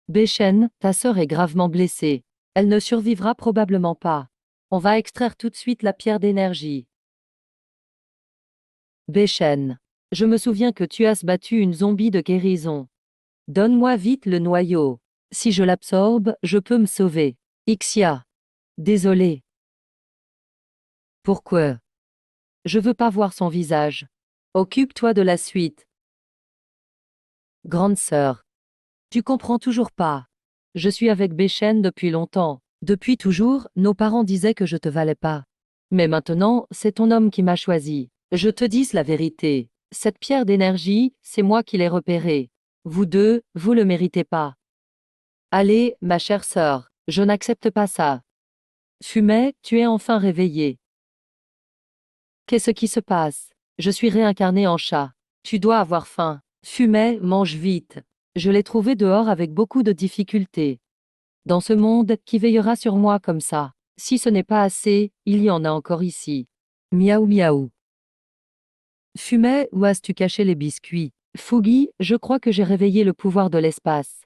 Béchen, ta sœur est gravement blessée. Elle ne survivra probablement pas. On va extraire tout de suite la pierre d'énergie. Béchen. Je me souviens que tu as battu une zombie de guérison. Donne-moi vite le noyau. Si je l'absorbe, je peux me sauver. Ixia. Désolé. Pourquoi? Je veux pas voir son visage. Occupe-toi de la suite. Grande sœur. Tu comprends toujours pas. Je suis avec Béchen depuis longtemps. Depuis toujours, nos parents disaient que je te valais pas. Mais maintenant, c'est ton homme qui m'a choisi. Je te dis la vérité. Cette pierre d'énergie, c'est moi qui l'ai repérée. Vous deux, vous le méritez pas. Allez, ma chère sœur, je n'accepte pas ça. Fumet, tu es enfin réveillée. Qu'est-ce qui se passe? Je suis réincarné en chat. Tu dois avoir faim. Fumet, mange vite. Je l'ai trouvé dehors avec beaucoup de difficultés. Dans ce monde, qui veillera sur moi comme ça? Si ce n'est pas assez, il y en a encore ici. Miaou miaou. Fumet, où as-tu caché les biscuits? Fougi, je crois que j'ai réveillé le pouvoir de l'espace.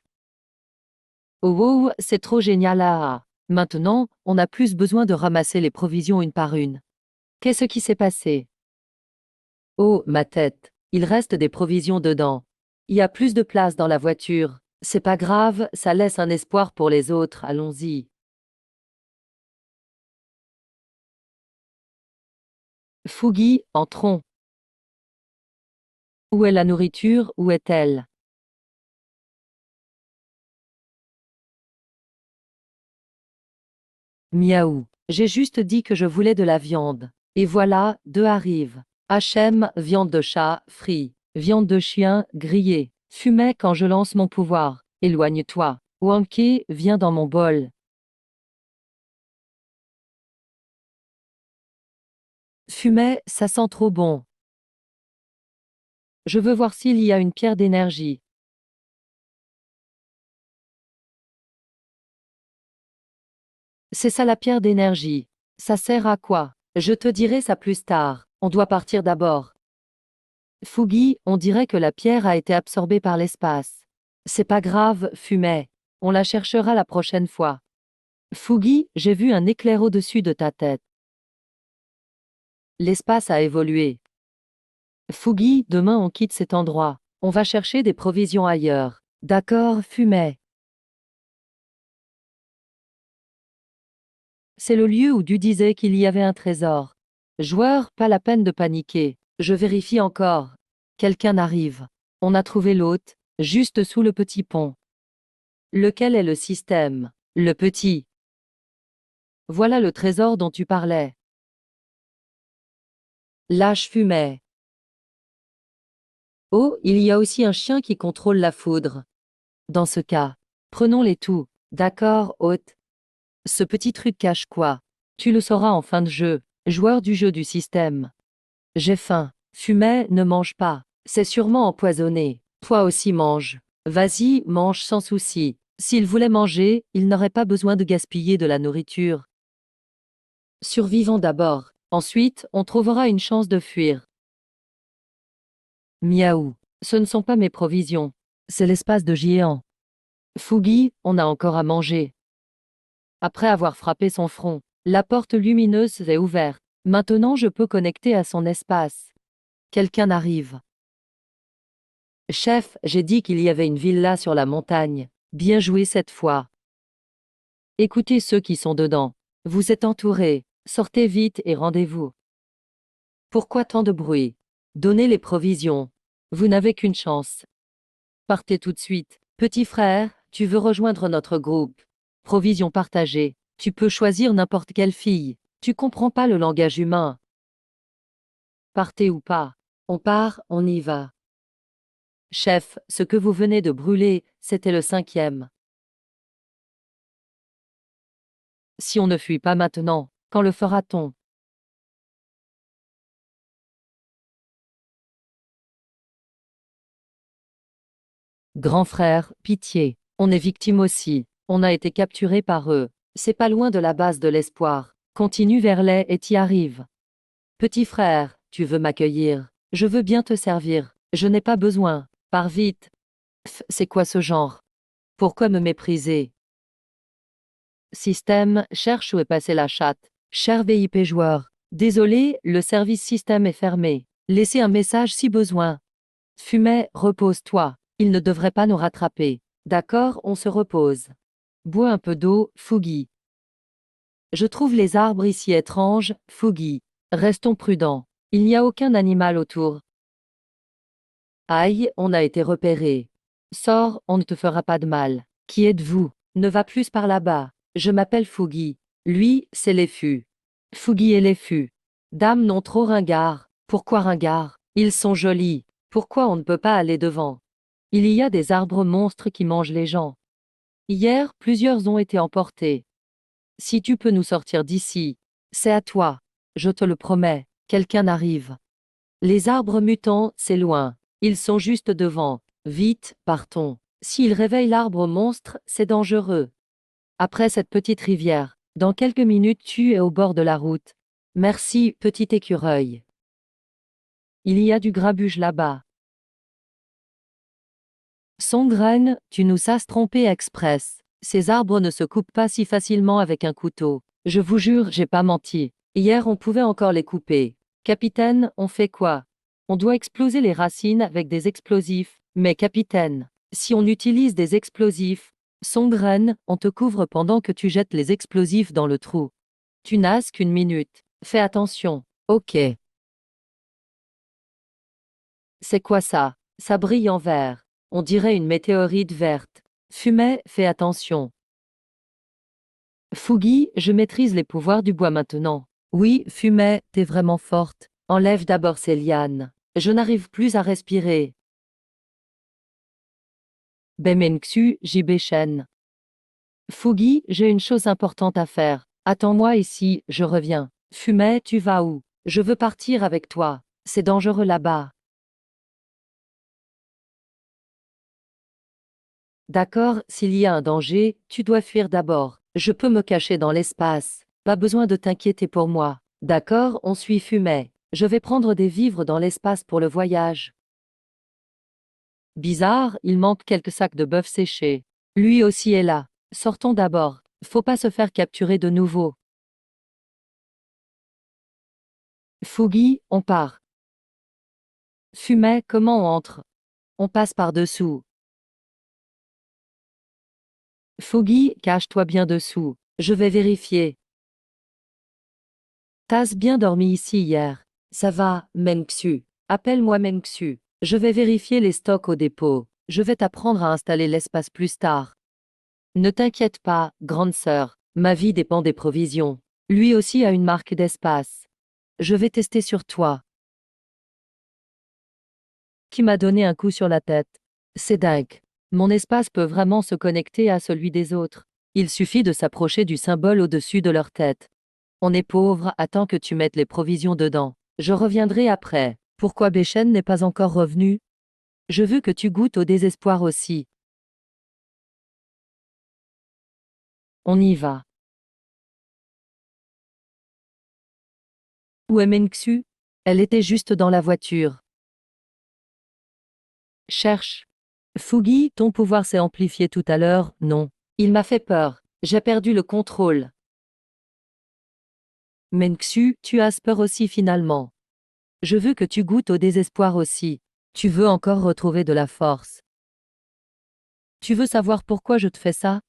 Oh wow, c'est trop génial ah. Maintenant, on n'a plus besoin de ramasser les provisions une par une. Qu'est-ce qui s'est passé? Oh, ma tête. Il reste des provisions dedans. Il y a plus de place dans la voiture. C'est pas grave, ça laisse un espoir pour les autres, allons-y. Fougi, entrons. Où est la nourriture, où est-elle? Miaou. J'ai juste dit que je voulais de la viande. Et voilà, deux arrivent. Hachem, viande de chat, frit. Viande de chien, grillée. Fumet quand je lance mon pouvoir. Éloigne-toi. Wanké, viens dans mon bol. Fumet, ça sent trop bon. Je veux voir s'il y a une pierre d'énergie. C'est ça la pierre d'énergie. Ça sert à quoi? Je te dirai ça plus tard. On doit partir d'abord. Fougi, on dirait que la pierre a été absorbée par l'espace. C'est pas grave, Fumet. On la cherchera la prochaine fois. Fougi, j'ai vu un éclair au-dessus de ta tête. L'espace a évolué. Fougi, demain on quitte cet endroit. On va chercher des provisions ailleurs. D'accord, Fumet. C'est le lieu où tu disais qu'il y avait un trésor. Joueur, pas la peine de paniquer. Je vérifie encore. Quelqu'un arrive. On a trouvé l'hôte, juste sous le petit pont. Lequel est le système? Le petit. Voilà le trésor dont tu parlais. Lâche Fumet. Oh, il y a aussi un chien qui contrôle la foudre. Dans ce cas, prenons-les tout. D'accord, hôte. Ce petit truc cache quoi? Tu le sauras en fin de jeu, joueur du jeu du système. J'ai faim. Fumet, ne mange pas. C'est sûrement empoisonné. Toi aussi mange. Vas-y, mange sans souci. S'il voulait manger, il n'aurait pas besoin de gaspiller de la nourriture. Survivons d'abord. Ensuite, on trouvera une chance de fuir. Miaou. Ce ne sont pas mes provisions. C'est l'espace de géant. Fougi, on a encore à manger. Après avoir frappé son front, la porte lumineuse est ouverte. Maintenant je peux connecter à son espace. Quelqu'un arrive. Chef, j'ai dit qu'il y avait une villa sur la montagne. Bien joué cette fois. Écoutez ceux qui sont dedans. Vous êtes entourés. Sortez vite et rendez-vous. Pourquoi tant de bruit? Donnez les provisions. Vous n'avez qu'une chance. Partez tout de suite. Petit frère, tu veux rejoindre notre groupe. Provisions partagées. Tu peux choisir n'importe quelle fille. Tu comprends pas le langage humain. Partez ou pas. On part, on y va. Chef, ce que vous venez de brûler, c'était le 5e. Si on ne fuit pas maintenant, quand le fera-t-on? Grand frère, pitié. On est victime aussi. On a été capturé par eux. C'est pas loin de la base de l'espoir. Continue vers les et t'y arrives. Petit frère, tu veux m'accueillir? Je veux bien te servir. Je n'ai pas besoin. Pars vite. C'est quoi ce genre? Pourquoi me mépriser? Système, cherche où est passée la chatte. Cher VIP joueur. Désolé, le service système est fermé. Laissez un message si besoin. Fumet, repose-toi. Il ne devrait pas nous rattraper. D'accord, on se repose. Bois un peu d'eau, Fougi. Je trouve les arbres ici étranges, Fougi. Restons prudents. Il n'y a aucun animal autour. Aïe, on a été repéré. Sors, on ne te fera pas de mal. Qui êtes-vous? Ne va plus par là-bas. Je m'appelle Fougi. Lui, c'est Léfu. Fougi et Léfu. Dame non trop ringard. Pourquoi ringard? Ils sont jolis. Pourquoi on ne peut pas aller devant? Il y a des arbres monstres qui mangent les gens. Hier, plusieurs ont été emportés. Si tu peux nous sortir d'ici, c'est à toi. Je te le promets, quelqu'un arrive. Les arbres mutants, c'est loin. Ils sont juste devant. Vite, partons. S'ils réveillent l'arbre monstre, c'est dangereux. Après cette petite rivière, dans quelques minutes tu es au bord de la route. Merci, petit écureuil. Il y a du grabuge là-bas. Songren, tu nous as trompé express. Ces arbres ne se coupent pas si facilement avec un couteau. Je vous jure, j'ai pas menti. Hier on pouvait encore les couper. Capitaine, on fait quoi? On doit exploser les racines avec des explosifs. Mais capitaine, si on utilise des explosifs, Songren, on te couvre pendant que tu jettes les explosifs dans le trou. Tu n'as qu'une minute. Fais attention. Ok. C'est quoi ça? Ça brille en vert. On dirait une météorite verte. Fumet, fais attention. Fougi, je maîtrise les pouvoirs du bois maintenant. Oui, Fumet, t'es vraiment forte. Enlève d'abord ces lianes. Je n'arrive plus à respirer. Bemenksu, Jibéchen. Fougi, j'ai une chose importante à faire. Attends-moi ici, je reviens. Fumet, tu vas où? Je veux partir avec toi. C'est dangereux là-bas. D'accord, s'il y a un danger, tu dois fuir d'abord. Je peux me cacher dans l'espace. Pas besoin de t'inquiéter pour moi. D'accord, on suit Fumet. Je vais prendre des vivres dans l'espace pour le voyage. Bizarre, il manque quelques sacs de bœuf séchés. Lui aussi est là. Sortons d'abord. Faut pas se faire capturer de nouveau. Fougi, on part. Fumet, comment on entre? On passe par-dessous. Fougi, cache-toi bien dessous. Je vais vérifier. T'as bien dormi ici hier. Ça va, Menksu. Appelle-moi Menksu. Je vais vérifier les stocks au dépôt. Je vais t'apprendre à installer l'espace plus tard. Ne t'inquiète pas, grande sœur. Ma vie dépend des provisions. Lui aussi a une marque d'espace. Je vais tester sur toi. Qui m'a donné un coup sur la tête? C'est dingue. Mon espace peut vraiment se connecter à celui des autres. Il suffit de s'approcher du symbole au-dessus de leur tête. On est pauvre, attends que tu mettes les provisions dedans. Je reviendrai après. Pourquoi Béchen n'est pas encore revenu? Je veux que tu goûtes au désespoir aussi. On y va. Où est Menksu? Elle était juste dans la voiture. Cherche. Fougi, ton pouvoir s'est amplifié tout à l'heure, non. Il m'a fait peur. J'ai perdu le contrôle. Menksu, tu as peur aussi finalement. Je veux que tu goûtes au désespoir aussi. Tu veux encore retrouver de la force. Tu veux savoir pourquoi je te fais ça?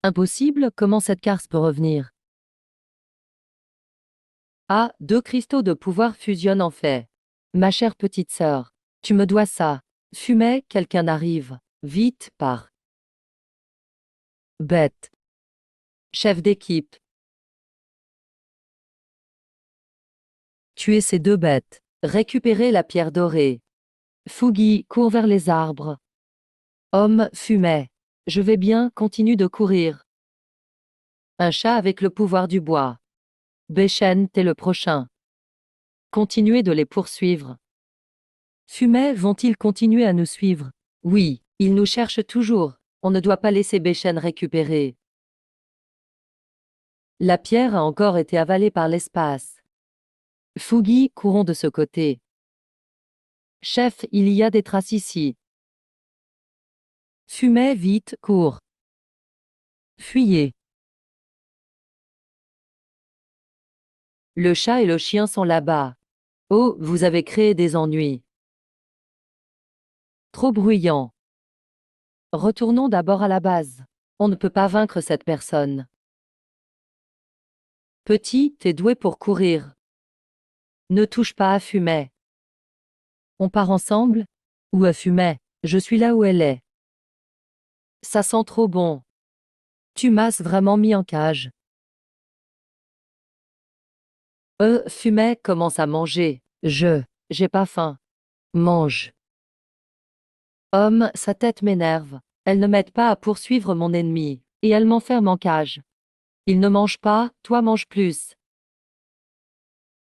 Impossible, comment cette carte peut revenir? Ah, deux cristaux de pouvoir fusionnent en fait. Ma chère petite sœur, tu me dois ça. Fumet, quelqu'un arrive. Vite, pars. Bête. Chef d'équipe. Tuez ces deux bêtes. Récupérez la pierre dorée. Fougi, cours vers les arbres. Homme, Fumet. Je vais bien, continue de courir. Un chat avec le pouvoir du bois. Béchen, t'es le prochain. Continuez de les poursuivre. Fumet, vont-ils continuer à nous suivre? Oui, ils nous cherchent toujours. On ne doit pas laisser Béchen récupérer. La pierre a encore été avalée par l'espace. Fougi, courons de ce côté. Chef, il y a des traces ici. Fumez vite, cours. Fuyez. Le chat et le chien sont là-bas. Oh, vous avez créé des ennuis. Trop bruyant. Retournons d'abord à la base. On ne peut pas vaincre cette personne. Petit, t'es doué pour courir. Ne touche pas à Fumet. On part ensemble? Où à Fumet? Je suis là où elle est. Ça sent trop bon. Tu m'as vraiment mis en cage. Fumet commence à manger. J'ai pas faim. Mange. Homme, sa tête m'énerve. Elle ne m'aide pas à poursuivre mon ennemi, et elle m'enferme en cage. Il ne mange pas, toi mange plus.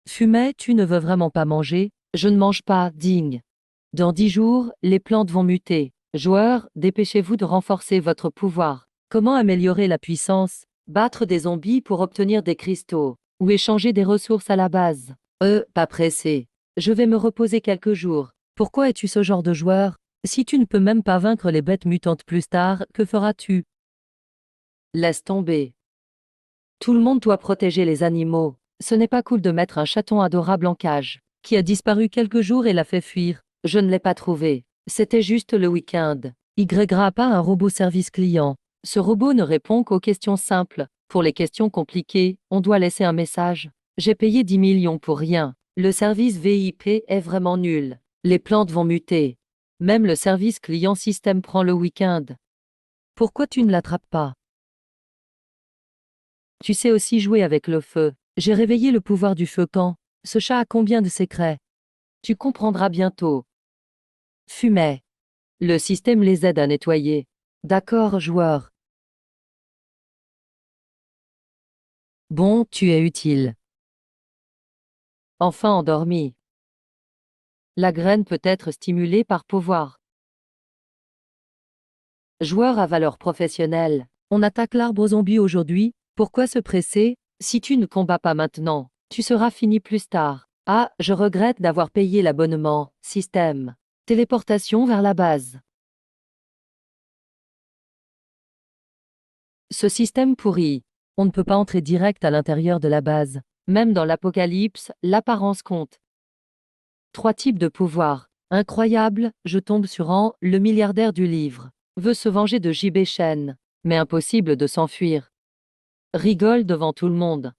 Fumet, tu ne veux vraiment pas manger? Je ne mange pas, digne. Dans 10 jours, les plantes vont muter. Joueurs, dépêchez-vous de renforcer votre pouvoir. Comment améliorer la puissance? Battre des zombies pour obtenir des cristaux, ou échanger des ressources à la base. Pas pressé. Je vais me reposer quelques jours. Pourquoi es-tu ce genre de joueur? Si tu ne peux même pas vaincre les bêtes mutantes plus tard, que feras-tu? Laisse tomber. Tout le monde doit protéger les animaux. Ce n'est pas cool de mettre un chaton adorable en cage, qui a disparu quelques jours et l'a fait fuir. Je ne l'ai pas trouvé. C'était juste le week-end. Y pas un robot service client. Ce robot ne répond qu'aux questions simples. Pour les questions compliquées, on doit laisser un message. J'ai payé 10 millions pour rien. Le service VIP est vraiment nul. Les plantes vont muter. Même le service client système prend le week-end. Pourquoi tu ne l'attrapes pas? Tu sais aussi jouer avec le feu. J'ai réveillé le pouvoir du feu quand? Ce chat a combien de secrets? Tu comprendras bientôt. Fumet. Le système les aide à nettoyer. D'accord, joueur. Bon, tu es utile. Enfin endormi. La graine peut être stimulée par pouvoir. Joueur à valeur professionnelle. On attaque l'arbre zombie aujourd'hui. Pourquoi se presser? Si tu ne combats pas maintenant, tu seras fini plus tard. Ah, je regrette d'avoir payé l'abonnement. Système. Téléportation vers la base. Ce système pourri. On ne peut pas entrer direct à l'intérieur de la base. Même dans l'Apocalypse, l'apparence compte. 3 types de pouvoirs. Incroyable, je tombe sur le milliardaire du livre. Veut se venger de JB Shen. Mais impossible de s'enfuir. Rigole devant tout le monde.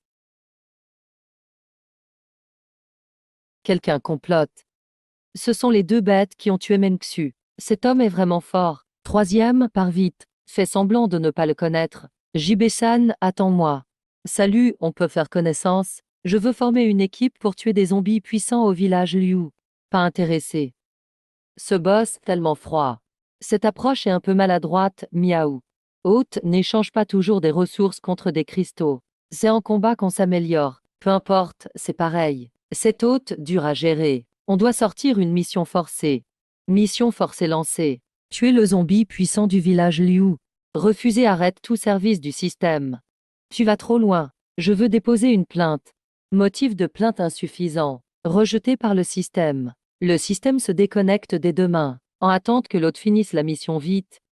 Quelqu'un complote. Ce sont les 2 bêtes qui ont tué Menksu. Cet homme est vraiment fort. Troisième, pars vite. Fais semblant de ne pas le connaître. JB-san, attends-moi. Salut, on peut faire connaissance. Je veux former une équipe pour tuer des zombies puissants au village Liu. Pas intéressé. Ce boss, tellement froid. Cette approche est un peu maladroite, miaou. Hôte, n'échange pas toujours des ressources contre des cristaux. C'est en combat qu'on s'améliore. Peu importe, c'est pareil. Cet hôte, dur à gérer. On doit sortir une mission forcée. Mission forcée lancée. Tuer le zombie puissant du village Liu. Refuser arrête tout service du système. Tu vas trop loin. Je veux déposer une plainte. Motif de plainte insuffisant. Rejeté par le système. Le système se déconnecte des 2 mains, en attente que l'autre finisse la mission vite.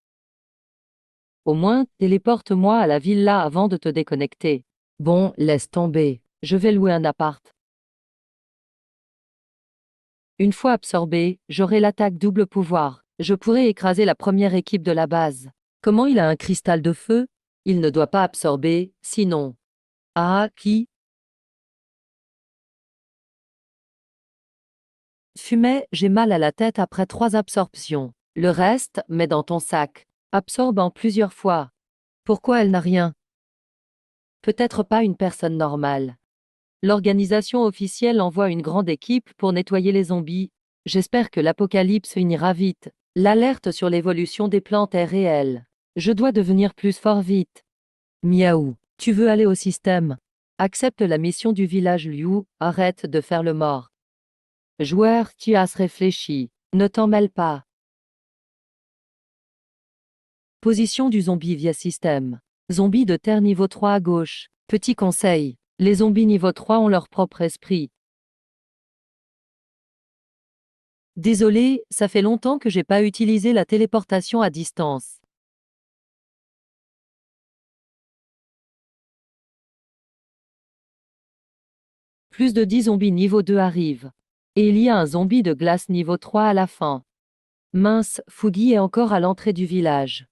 Au moins, téléporte-moi à la villa avant de te déconnecter. Bon, laisse tomber. Je vais louer un appart. Une fois absorbé, j'aurai l'attaque double pouvoir. Je pourrai écraser la première équipe de la base. Comment il a un cristal de feu? Il ne doit pas absorber, sinon. Ah, qui? Fumet, j'ai mal à la tête après 3 absorptions. Le reste, mets dans ton sac. Absorbe en plusieurs fois. Pourquoi elle n'a rien? Peut-être pas une personne normale. L'organisation officielle envoie une grande équipe pour nettoyer les zombies. J'espère que l'apocalypse finira vite. L'alerte sur l'évolution des plantes est réelle. Je dois devenir plus fort vite. Miaou, tu veux aller au système? Accepte la mission du village Liu, arrête de faire le mort. Joueur, tu as réfléchi. Ne t'en mêle pas. Position du zombie via système. Zombie de terre niveau 3 à gauche. Petit conseil. Les zombies niveau 3 ont leur propre esprit. Désolé, ça fait longtemps que j'ai pas utilisé la téléportation à distance. Plus de 10 zombies niveau 2 arrivent. Et il y a un zombie de glace niveau 3 à la fin. Mince, Fougi est encore à l'entrée du village.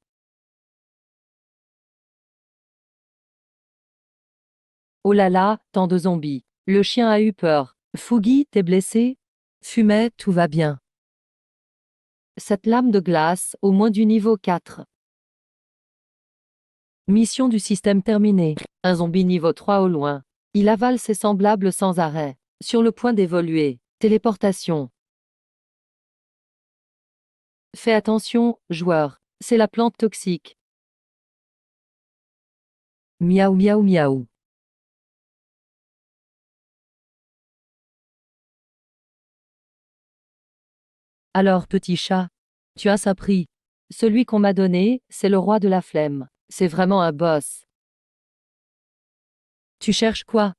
Oh là là, tant de zombies. Le chien a eu peur. Fougi, t'es blessé? Fumet, tout va bien. Cette lame de glace, au moins du niveau 4. Mission du système terminée. Un zombie niveau 3 au loin. Il avale ses semblables sans arrêt. Sur le point d'évoluer. Téléportation. Fais attention, joueur. C'est la plante toxique. Miaou miaou miaou. Alors, petit chat, tu as ça pris. Celui qu'on m'a donné, c'est le roi de la flemme. C'est vraiment un boss. Tu cherches quoi?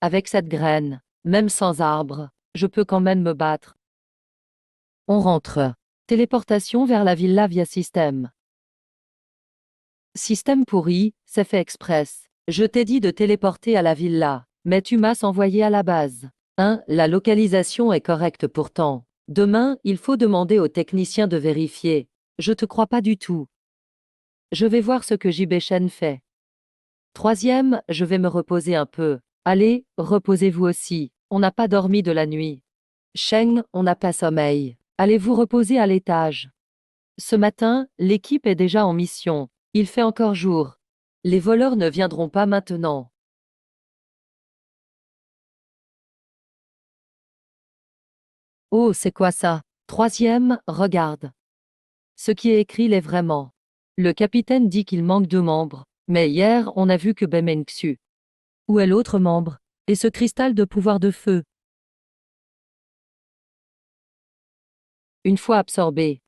Avec cette graine, même sans arbre, je peux quand même me battre. On rentre. Téléportation vers la villa via système. Système pourri, c'est fait express. Je t'ai dit de téléporter à la villa, mais tu m'as envoyé à la base. La localisation est correcte pourtant. Demain, il faut demander au technicien de vérifier. Je te crois pas du tout. Je vais voir ce que JB Shen fait. Troisième, je vais me reposer un peu. Allez, reposez-vous aussi. On n'a pas dormi de la nuit. Sheng, on n'a pas sommeil. Allez vous reposer à l'étage. Ce matin, l'équipe est déjà en mission. Il fait encore jour. Les voleurs ne viendront pas maintenant. Oh, c'est quoi ça? Troisième, regarde. Ce qui est écrit l'est vraiment. Le capitaine dit qu'il manque 2 membres, mais hier on a vu que Bemenksu. Où est l'autre membre? Et ce cristal de pouvoir de feu? Une fois absorbé,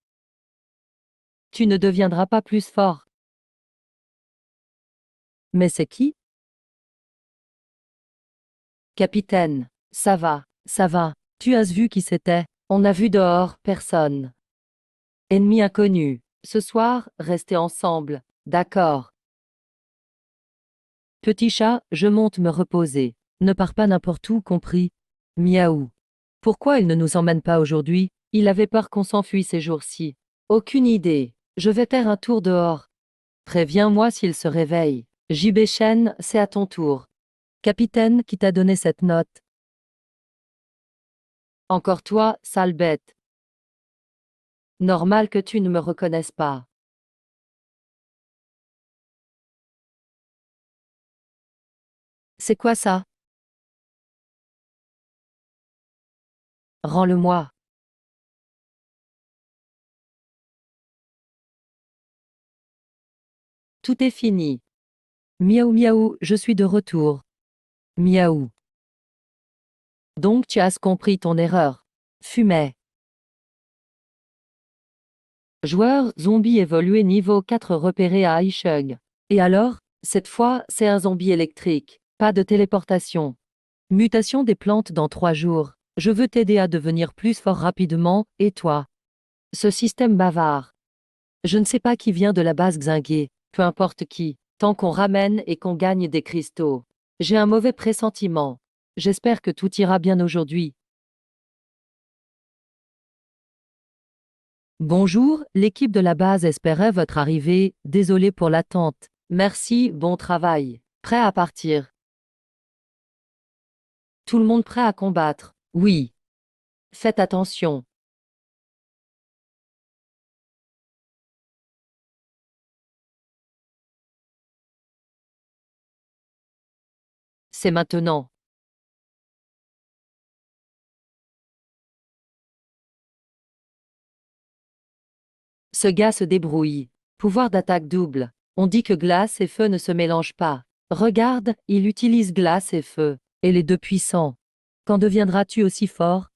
tu ne deviendras pas plus fort. Mais c'est qui? Capitaine, ça va, ça va. Tu as vu qui c'était? On a vu dehors, personne. Ennemi inconnu. Ce soir, restez ensemble. D'accord. Petit chat, je monte me reposer. Ne pars pas n'importe où, compris? Miaou. Pourquoi il ne nous emmène pas aujourd'hui? Il avait peur qu'on s'enfuit ces jours-ci. Aucune idée. Je vais faire un tour dehors. Préviens-moi s'il se réveille. JB Shen, c'est à ton tour. Capitaine, qui t'a donné cette note? Encore toi, sale bête. Normal que tu ne me reconnaisses pas. C'est quoi ça? Rends-le-moi. Tout est fini. Miaou miaou, je suis de retour. Miaou. Donc tu as compris ton erreur. Fumet. Joueur, zombie évolué niveau 4 repéré à Aishug. Et alors, cette fois, c'est un zombie électrique. Pas de téléportation. Mutation des plantes dans 3 jours. Je veux t'aider à devenir plus fort rapidement, et toi? Ce système bavard. Je ne sais pas qui vient de la base Xingué, peu importe qui, tant qu'on ramène et qu'on gagne des cristaux. J'ai un mauvais pressentiment. J'espère que tout ira bien aujourd'hui. Bonjour, l'équipe de la base espérait votre arrivée, désolé pour l'attente. Merci, bon travail. Prêt à partir. Tout le monde prêt à combattre? Oui. Faites attention. C'est maintenant. Ce gars se débrouille. Pouvoir d'attaque double. On dit que glace et feu ne se mélangent pas. Regarde, il utilise glace et feu. Et les deux puissants. Quand deviendras-tu aussi fort?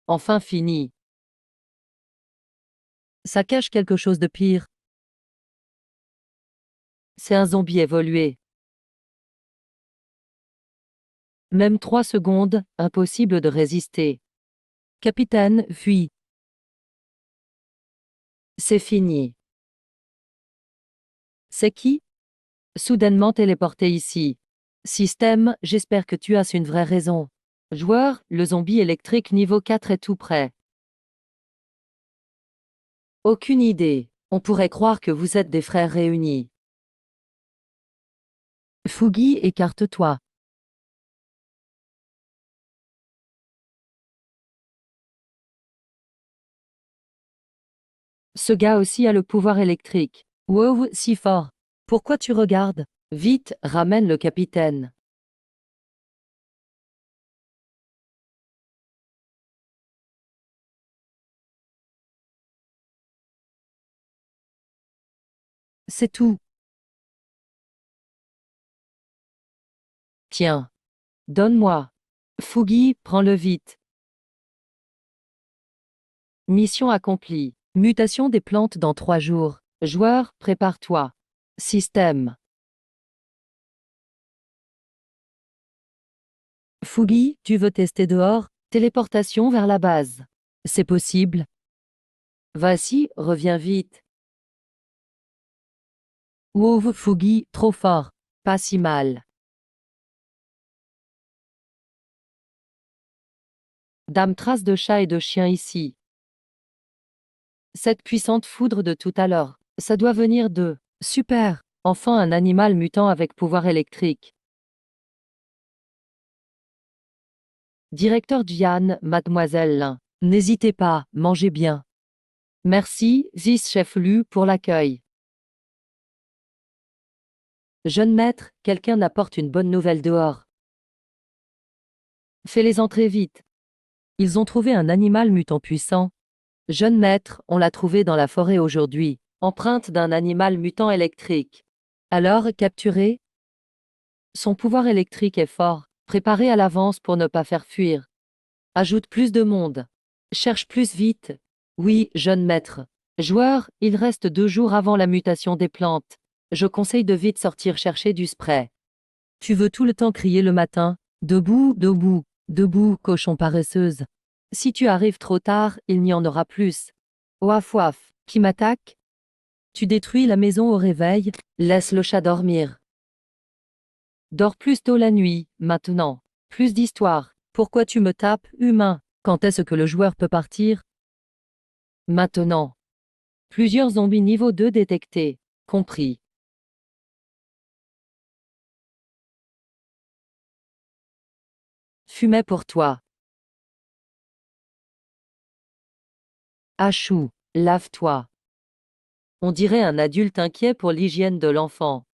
Enfin fini. Ça cache quelque chose de pire. C'est un zombie évolué. Même 3 secondes, impossible de résister. Capitaine, fuis. C'est fini. C'est qui? Soudainement téléporté ici. Système, j'espère que tu as une vraie raison. Joueur, le zombie électrique niveau 4 est tout prêt. Aucune idée. On pourrait croire que vous êtes des frères réunis. Fougi, écarte-toi. Ce gars aussi a le pouvoir électrique. Wow, si fort. Pourquoi tu regardes? Vite, ramène le capitaine. C'est tout. Tiens. Donne-moi. Fougi, prends-le vite. Mission accomplie. Mutation des plantes dans 3 jours. Joueur, prépare-toi. Système. Fougi, tu veux tester dehors? Téléportation vers la base. C'est possible. Vas-y, reviens vite. Wow, Fougi, trop fort. Pas si mal. Dame trace de chat et de chien ici. Cette puissante foudre de tout à l'heure. Ça doit venir de. Super. Enfin un animal mutant avec pouvoir électrique. Directeur Jian, mademoiselle Lin. N'hésitez pas, mangez bien. Merci, vice-chef Lu, pour l'accueil. Jeune maître, quelqu'un apporte une bonne nouvelle dehors. Fais-les entrer vite. Ils ont trouvé un animal mutant puissant. Jeune maître, on l'a trouvé dans la forêt aujourd'hui. Empreinte d'un animal mutant électrique. Alors, capturé? Son pouvoir électrique est fort. Préparé à l'avance pour ne pas faire fuir. Ajoute plus de monde. Cherche plus vite. Oui, jeune maître. Joueur, il reste 2 jours avant la mutation des plantes. Je conseille de vite sortir chercher du spray. Tu veux tout le temps crier le matin. Debout, debout, debout, cochon paresseuse. Si tu arrives trop tard, il n'y en aura plus. Ouaf ouaf, qui m'attaque? Tu détruis la maison au réveil, laisse le chat dormir. Dors plus tôt la nuit, maintenant. Plus d'histoire. Pourquoi tu me tapes, humain? Quand est-ce que le joueur peut partir? Maintenant. Plusieurs zombies niveau 2 détectés. Compris. Fumet pour toi. Achou, lave-toi. On dirait un adulte inquiet pour l'hygiène de l'enfant.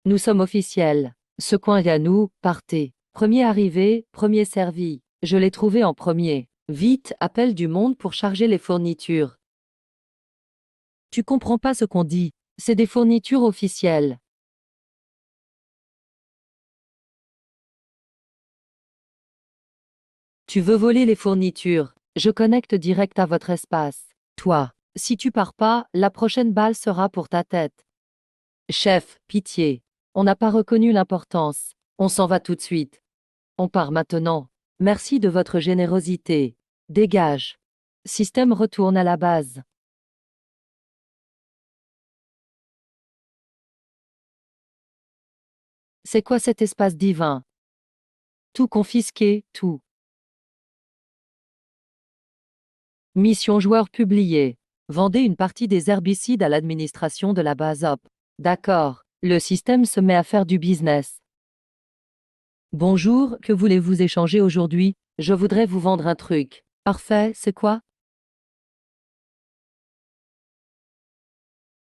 Nous sommes officiels. Ce coin est à nous, partez. Premier arrivé, premier servi. Je l'ai trouvé en premier. Vite, appelle du monde pour charger les fournitures. Tu comprends pas ce qu'on dit. C'est des fournitures officielles. Tu veux voler les fournitures. Je connecte direct à votre espace. Toi, si tu pars pas, la prochaine balle sera pour ta tête. Chef, pitié. On n'a pas reconnu l'importance. On s'en va tout de suite. On part maintenant. Merci de votre générosité. Dégage. Système retourne à la base. C'est quoi cet espace divin? Tout confisqué, tout. Mission joueur publiée. Vendez une partie des herbicides à l'administration de la base OP. D'accord. Le système se met à faire du business. Bonjour, que voulez-vous échanger aujourd'hui? Je voudrais vous vendre un truc. Parfait, c'est quoi?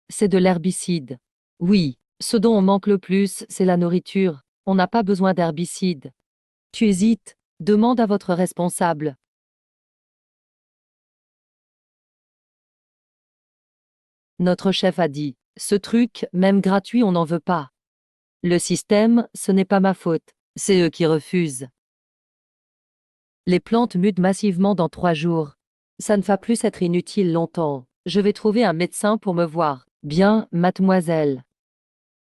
C'est de l'herbicide. Oui, ce dont on manque le plus, c'est la nourriture. On n'a pas besoin d'herbicide. Tu hésites? Demande à votre responsable. Notre chef a dit, ce truc, même gratuit, on n'en veut pas. Le système, ce n'est pas ma faute. C'est eux qui refusent. Les plantes mutent massivement dans 3 jours. Ça ne va plus être inutile longtemps. Je vais trouver un médecin pour me voir. Bien, mademoiselle.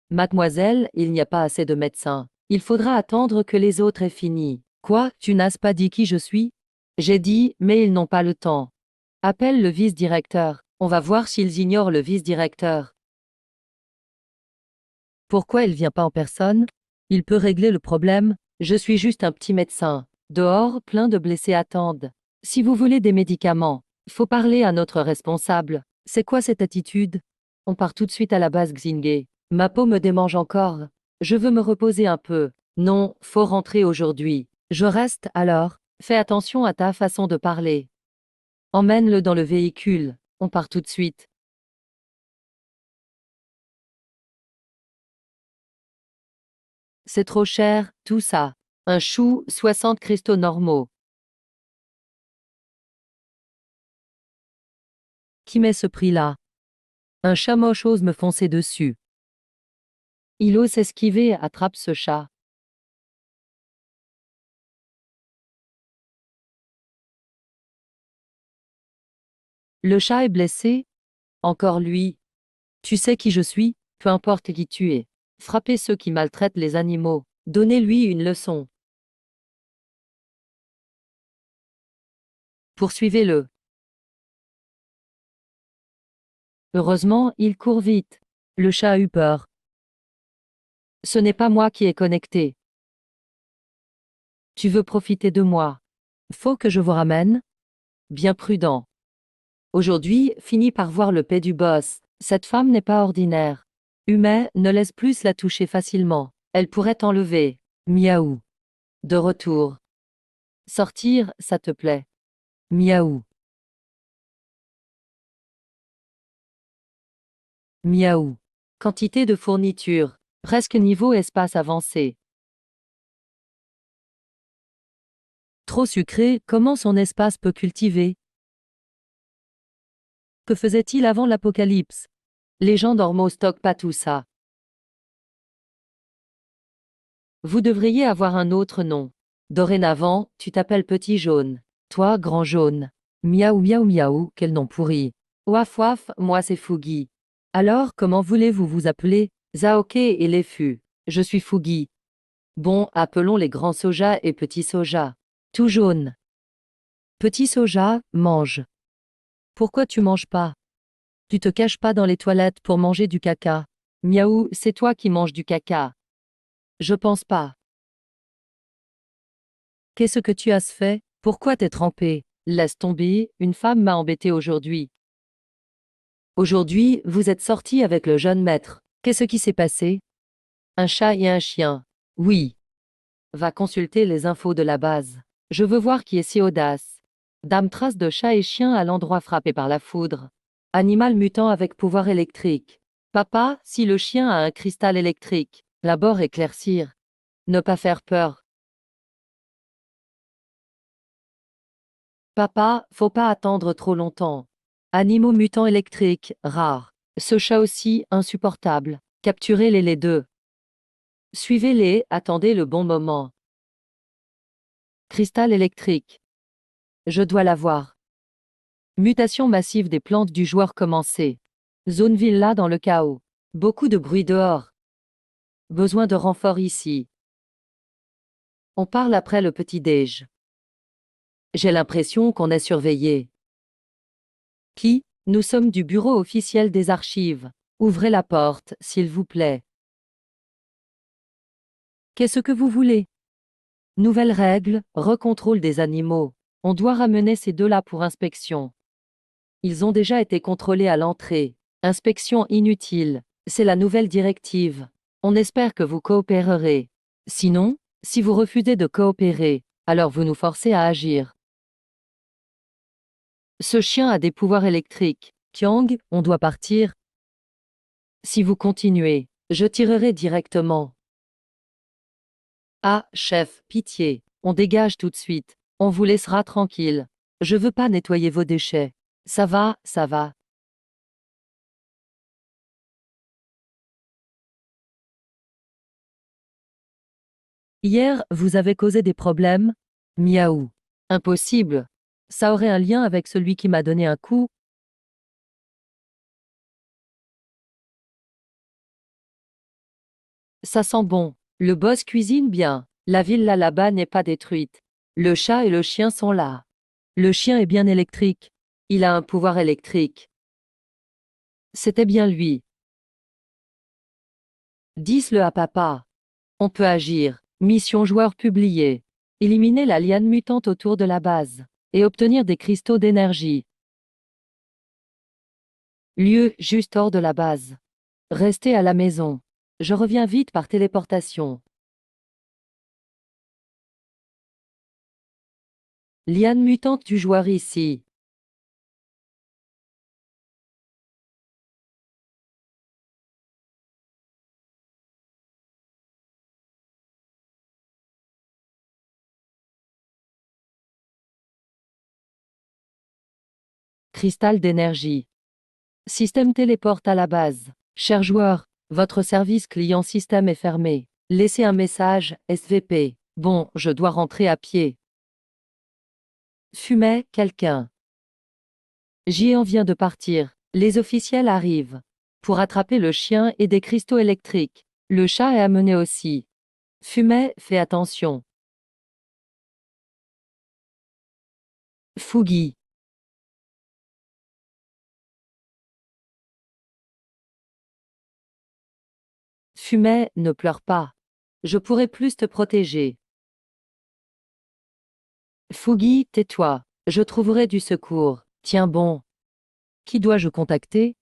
Mademoiselle, il n'y a pas assez de médecins. Il faudra attendre que les autres aient fini. Quoi, tu n'as pas dit qui je suis? J'ai dit, mais ils n'ont pas le temps. Appelle le vice-directeur. On va voir s'ils ignorent le vice-directeur. Pourquoi il vient pas en personne? Il peut régler le problème. Je suis juste un petit médecin. Dehors, plein de blessés attendent. Si vous voulez des médicaments, faut parler à notre responsable. C'est quoi cette attitude? On part tout de suite à la base Xingé. Ma peau me démange encore. Je veux me reposer un peu. Non, faut rentrer aujourd'hui. Je reste alors. Fais attention à ta façon de parler. Emmène-le dans le véhicule. On part tout de suite. C'est trop cher, tout ça. Un chou, 60 cristaux normaux. Qui met ce prix-là? Un chat moche ose me foncer dessus. Il ose s'esquiver, attrape ce chat. Le chat est blessé? Encore lui. Tu sais qui je suis? Peu importe qui tu es. Frappez ceux qui maltraitent les animaux. Donnez-lui une leçon. Poursuivez-le. Heureusement, il court vite. Le chat a eu peur. Ce n'est pas moi qui ai connecté. Tu veux profiter de moi. Faut que je vous ramène? Bien prudent. Aujourd'hui, finis par voir le paix du boss. Cette femme n'est pas ordinaire. Humain, ne laisse plus la toucher facilement. Elle pourrait t'enlever. Miaou. De retour. Sortir, ça te plaît. Miaou. Miaou. Quantité de fourniture. Presque niveau espace avancé. Trop sucré, comment son espace peut cultiver? Que faisait-il avant l'apocalypse? Les gens normaux stockent pas tout ça. Vous devriez avoir un autre nom. Dorénavant, tu t'appelles Petit Jaune. Toi, Grand Jaune. Miaou miaou miaou, quel nom pourri. Ouaf ouaf, moi c'est Fougi. Alors, comment voulez-vous vous appeler? Zaoke et les fûts. Je suis Fougi. Bon, appelons les grands soja et petits soja. Tout jaune. Petit soja, mange. Pourquoi tu manges pas? Tu te caches pas dans les toilettes pour manger du caca. Miaou, c'est toi qui manges du caca. Je pense pas. Qu'est-ce que tu as fait? Pourquoi t'es trempé? Laisse tomber, une femme m'a embêté aujourd'hui. Aujourd'hui, vous êtes sorti avec le jeune maître. Qu'est-ce qui s'est passé? Un chat et un chien. Oui. Va consulter les infos de la base. Je veux voir qui est si audace. Dame trace de chat et chien à l'endroit frappé par la foudre. Animal mutant avec pouvoir électrique. Papa, si le chien a un cristal électrique, l'abord éclaircir. Ne pas faire peur. Papa, faut pas attendre trop longtemps. Animaux mutants électriques, rares. Ce chat aussi, insupportable. Capturez-les les deux. Suivez-les, attendez le bon moment. Cristal électrique. Je dois l'avoir. Mutation massive des plantes du joueur commencée. Zone villa dans le chaos. Beaucoup de bruit dehors. Besoin de renfort ici. On parle après le petit-déj. J'ai l'impression qu'on est surveillé. Qui? Nous sommes du bureau officiel des archives. Ouvrez la porte, s'il vous plaît. Qu'est-ce que vous voulez? Nouvelle règle, recontrôle des animaux. On doit ramener ces deux-là pour inspection. Ils ont déjà été contrôlés à l'entrée. Inspection inutile. C'est la nouvelle directive. On espère que vous coopérerez. Sinon, si vous refusez de coopérer, alors vous nous forcez à agir. Ce chien a des pouvoirs électriques. Kiang, on doit partir. Si vous continuez, je tirerai directement. Ah, chef, pitié. On dégage tout de suite. On vous laissera tranquille. Je veux pas nettoyer vos déchets. Ça va, ça va. Hier, vous avez causé des problèmes? Miaou. Impossible. Ça aurait un lien avec celui qui m'a donné un coup? Ça sent bon. Le boss cuisine bien. La villa là-bas n'est pas détruite. Le chat et le chien sont là. Le chien est bien électrique. Il a un pouvoir électrique. C'était bien lui. Dis-le à papa. On peut agir. Mission joueur publiée. Éliminer la liane mutante autour de la base. Et obtenir des cristaux d'énergie. Lieu juste hors de la base. Restez à la maison. Je reviens vite par téléportation. Liane mutante du joueur ici. Cristal d'énergie. Système téléporte à la base. Cher joueur, votre service client système est fermé. Laissez un message, SVP. Bon, je dois rentrer à pied. Fumet, quelqu'un. Jian vient de partir. Les officiels arrivent. Pour attraper le chien et des cristaux électriques. Le chat est amené aussi. Fumet, fais attention. Fougi. Fumet, ne pleure pas. Je pourrais plus te protéger. Fougi, tais-toi. Je trouverai du secours. Tiens bon. Qui dois-je contacter?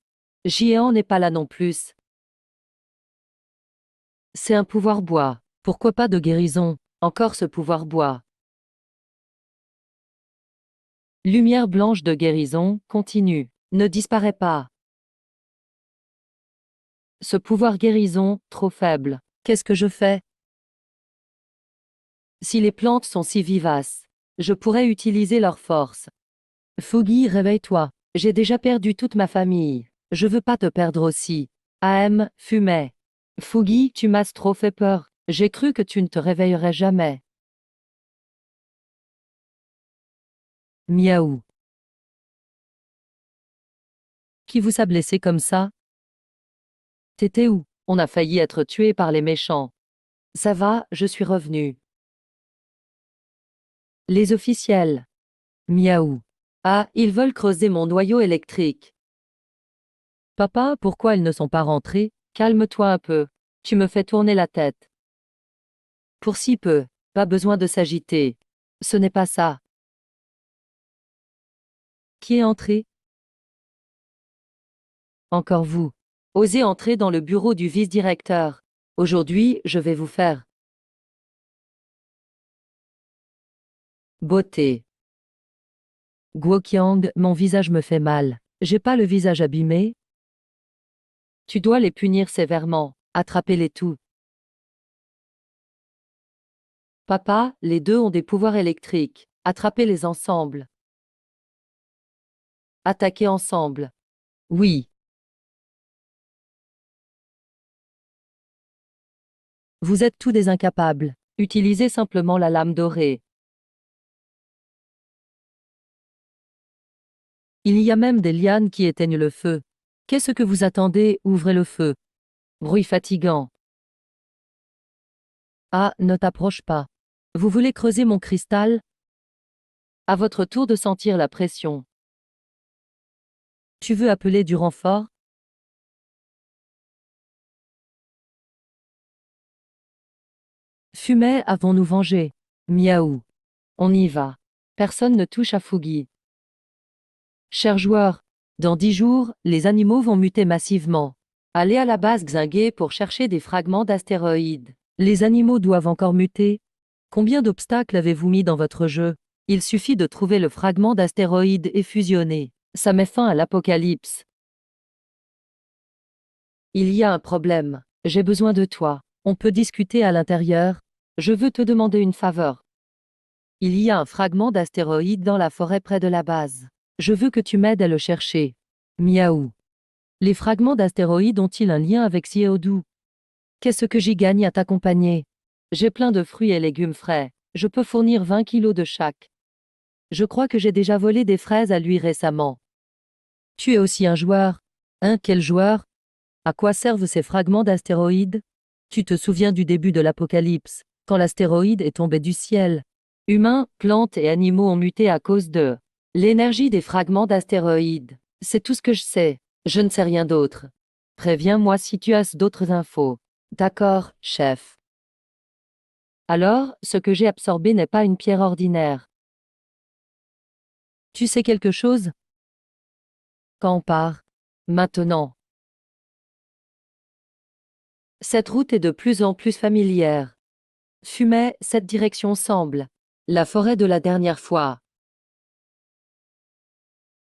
Jian n'est pas là non plus. C'est un pouvoir bois. Pourquoi pas de guérison? Encore ce pouvoir bois. Lumière blanche de guérison, continue. Ne disparaît pas. Ce pouvoir guérison, trop faible. Qu'est-ce que je fais? Si les plantes sont si vivaces, je pourrais utiliser leur force. Fougi, réveille-toi. J'ai déjà perdu toute ma famille. Je veux pas te perdre aussi. AM, Fumet. Fougi, tu m'as trop fait peur. J'ai cru que tu ne te réveillerais jamais. Miaou. Qui vous a blessé comme ça? T'étais où? On a failli être tué par les méchants. Ça va, je suis revenu. Les officiels. Miaou. Ah, ils veulent creuser mon noyau électrique. Papa, pourquoi ils ne sont pas rentrés? Calme-toi un peu. Tu me fais tourner la tête. Pour si peu. Pas besoin de s'agiter. Ce n'est pas ça. Qui est entré? Encore vous. Osez entrer dans le bureau du vice-directeur. Aujourd'hui, je vais vous faire. Beauté. Guoqiang, mon visage me fait mal. J'ai pas le visage abîmé? Tu dois les punir sévèrement. Attrapez-les tous. Papa, les deux ont des pouvoirs électriques. Attrapez-les ensemble. Attaquez ensemble. Oui. Vous êtes tous des incapables. Utilisez simplement la lame dorée. Il y a même des lianes qui éteignent le feu. Qu'est-ce que vous attendez? Ouvrez le feu. Bruit fatigant. Ah, ne t'approche pas. Vous voulez creuser mon cristal? À votre tour de sentir la pression. Tu veux appeler du renfort? Fumet, avons-nous vengé? Miaou. On y va. Personne ne touche à Fougi. Chers joueurs, dans 10 jours, les animaux vont muter massivement. Allez à la base Xingué pour chercher des fragments d'astéroïdes. Les animaux doivent encore muter? Combien d'obstacles avez-vous mis dans votre jeu? Il suffit de trouver le fragment d'astéroïde et fusionner. Ça met fin à l'apocalypse. Il y a un problème. J'ai besoin de toi. On peut discuter à l'intérieur? Je veux te demander une faveur. Il y a un fragment d'astéroïde dans la forêt près de la base. Je veux que tu m'aides à le chercher. Miaou. Les fragments d'astéroïdes ont-ils un lien avec Xiaodu? Qu'est-ce que j'y gagne à t'accompagner? J'ai plein de fruits et légumes frais. Je peux fournir 20 kilos de chaque. Je crois que j'ai déjà volé des fraises à lui récemment. Tu es aussi un joueur. Hein, quel joueur? À quoi servent ces fragments d'astéroïdes? Tu te souviens du début de l'apocalypse, quand l'astéroïde est tombé du ciel. Humains, plantes et animaux ont muté à cause de l'énergie des fragments d'astéroïdes. C'est tout ce que je sais. Je ne sais rien d'autre. Préviens-moi si tu as d'autres infos. D'accord, chef. Alors, ce que j'ai absorbé n'est pas une pierre ordinaire. Tu sais quelque chose? Quand on part? Maintenant. Cette route est de plus en plus familière. Fumet, cette direction semble. La forêt de la dernière fois.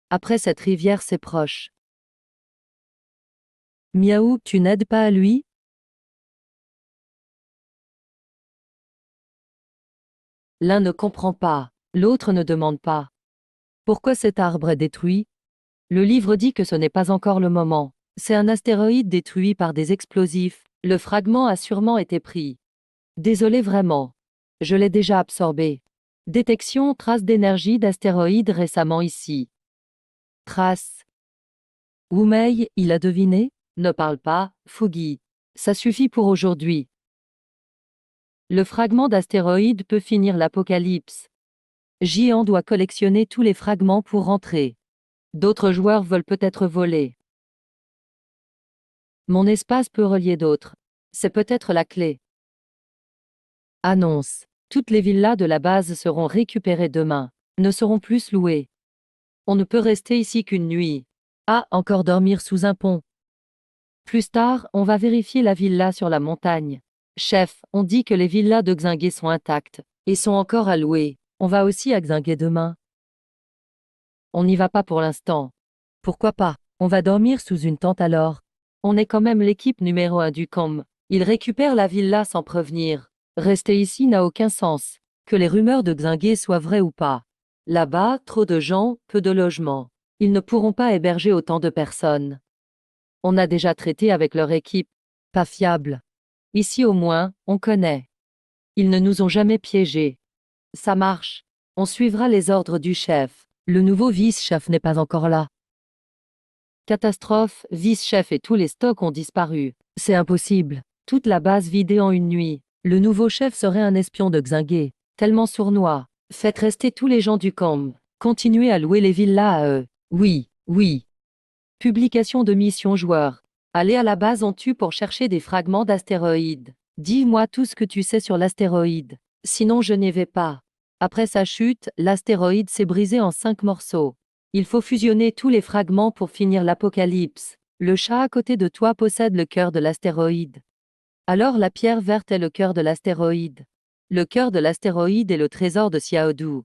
Après cette rivière, c'est proche. Miaou, tu n'aides pas à lui? L'un ne comprend pas, l'autre ne demande pas. Pourquoi cet arbre est détruit? Le livre dit que ce n'est pas encore le moment. C'est un astéroïde détruit par des explosifs. Le fragment a sûrement été pris. Désolé vraiment. Je l'ai déjà absorbé. Détection, trace d'énergie d'astéroïde récemment ici. Trace. Oumei, il a deviné? Ne parle pas, Fougi. Ça suffit pour aujourd'hui. Le fragment d'astéroïde peut finir l'apocalypse. Jian doit collectionner tous les fragments pour rentrer. D'autres joueurs veulent peut-être voler. Mon espace peut relier d'autres. C'est peut-être la clé. Annonce. Toutes les villas de la base seront récupérées demain. Ne seront plus louées. On ne peut rester ici qu'une nuit. Ah, encore dormir sous un pont. Plus tard, on va vérifier la villa sur la montagne. Chef, on dit que les villas de Xingué sont intactes et sont encore à louer. On va aussi à Xingué demain. On n'y va pas pour l'instant. Pourquoi pas? On va dormir sous une tente alors. On est quand même l'équipe numéro 1 du camp. Ils récupèrent la villa sans prévenir. Rester ici n'a aucun sens. Que les rumeurs de Xingué soient vraies ou pas. Là-bas, trop de gens, peu de logements. Ils ne pourront pas héberger autant de personnes. On a déjà traité avec leur équipe. Pas fiable. Ici au moins, on connaît. Ils ne nous ont jamais piégés. Ça marche. On suivra les ordres du chef. Le nouveau vice-chef n'est pas encore là. Catastrophe, vice-chef et tous les stocks ont disparu. C'est impossible. Toute la base vidée en une nuit. Le nouveau chef serait un espion de Xingué. Tellement sournois. Faites rester tous les gens du camp. Continuez à louer les villas à eux. Oui, oui. Publication de mission joueur. Allez à la base en tue pour chercher des fragments d'astéroïdes. Dis-moi tout ce que tu sais sur l'astéroïde. Sinon je n'y vais pas. Après sa chute, l'astéroïde s'est brisé en 5 morceaux. Il faut fusionner tous les fragments pour finir l'apocalypse. Le chat à côté de toi possède le cœur de l'astéroïde. Alors la pierre verte est le cœur de l'astéroïde. Le cœur de l'astéroïde est le trésor de Xiaodu.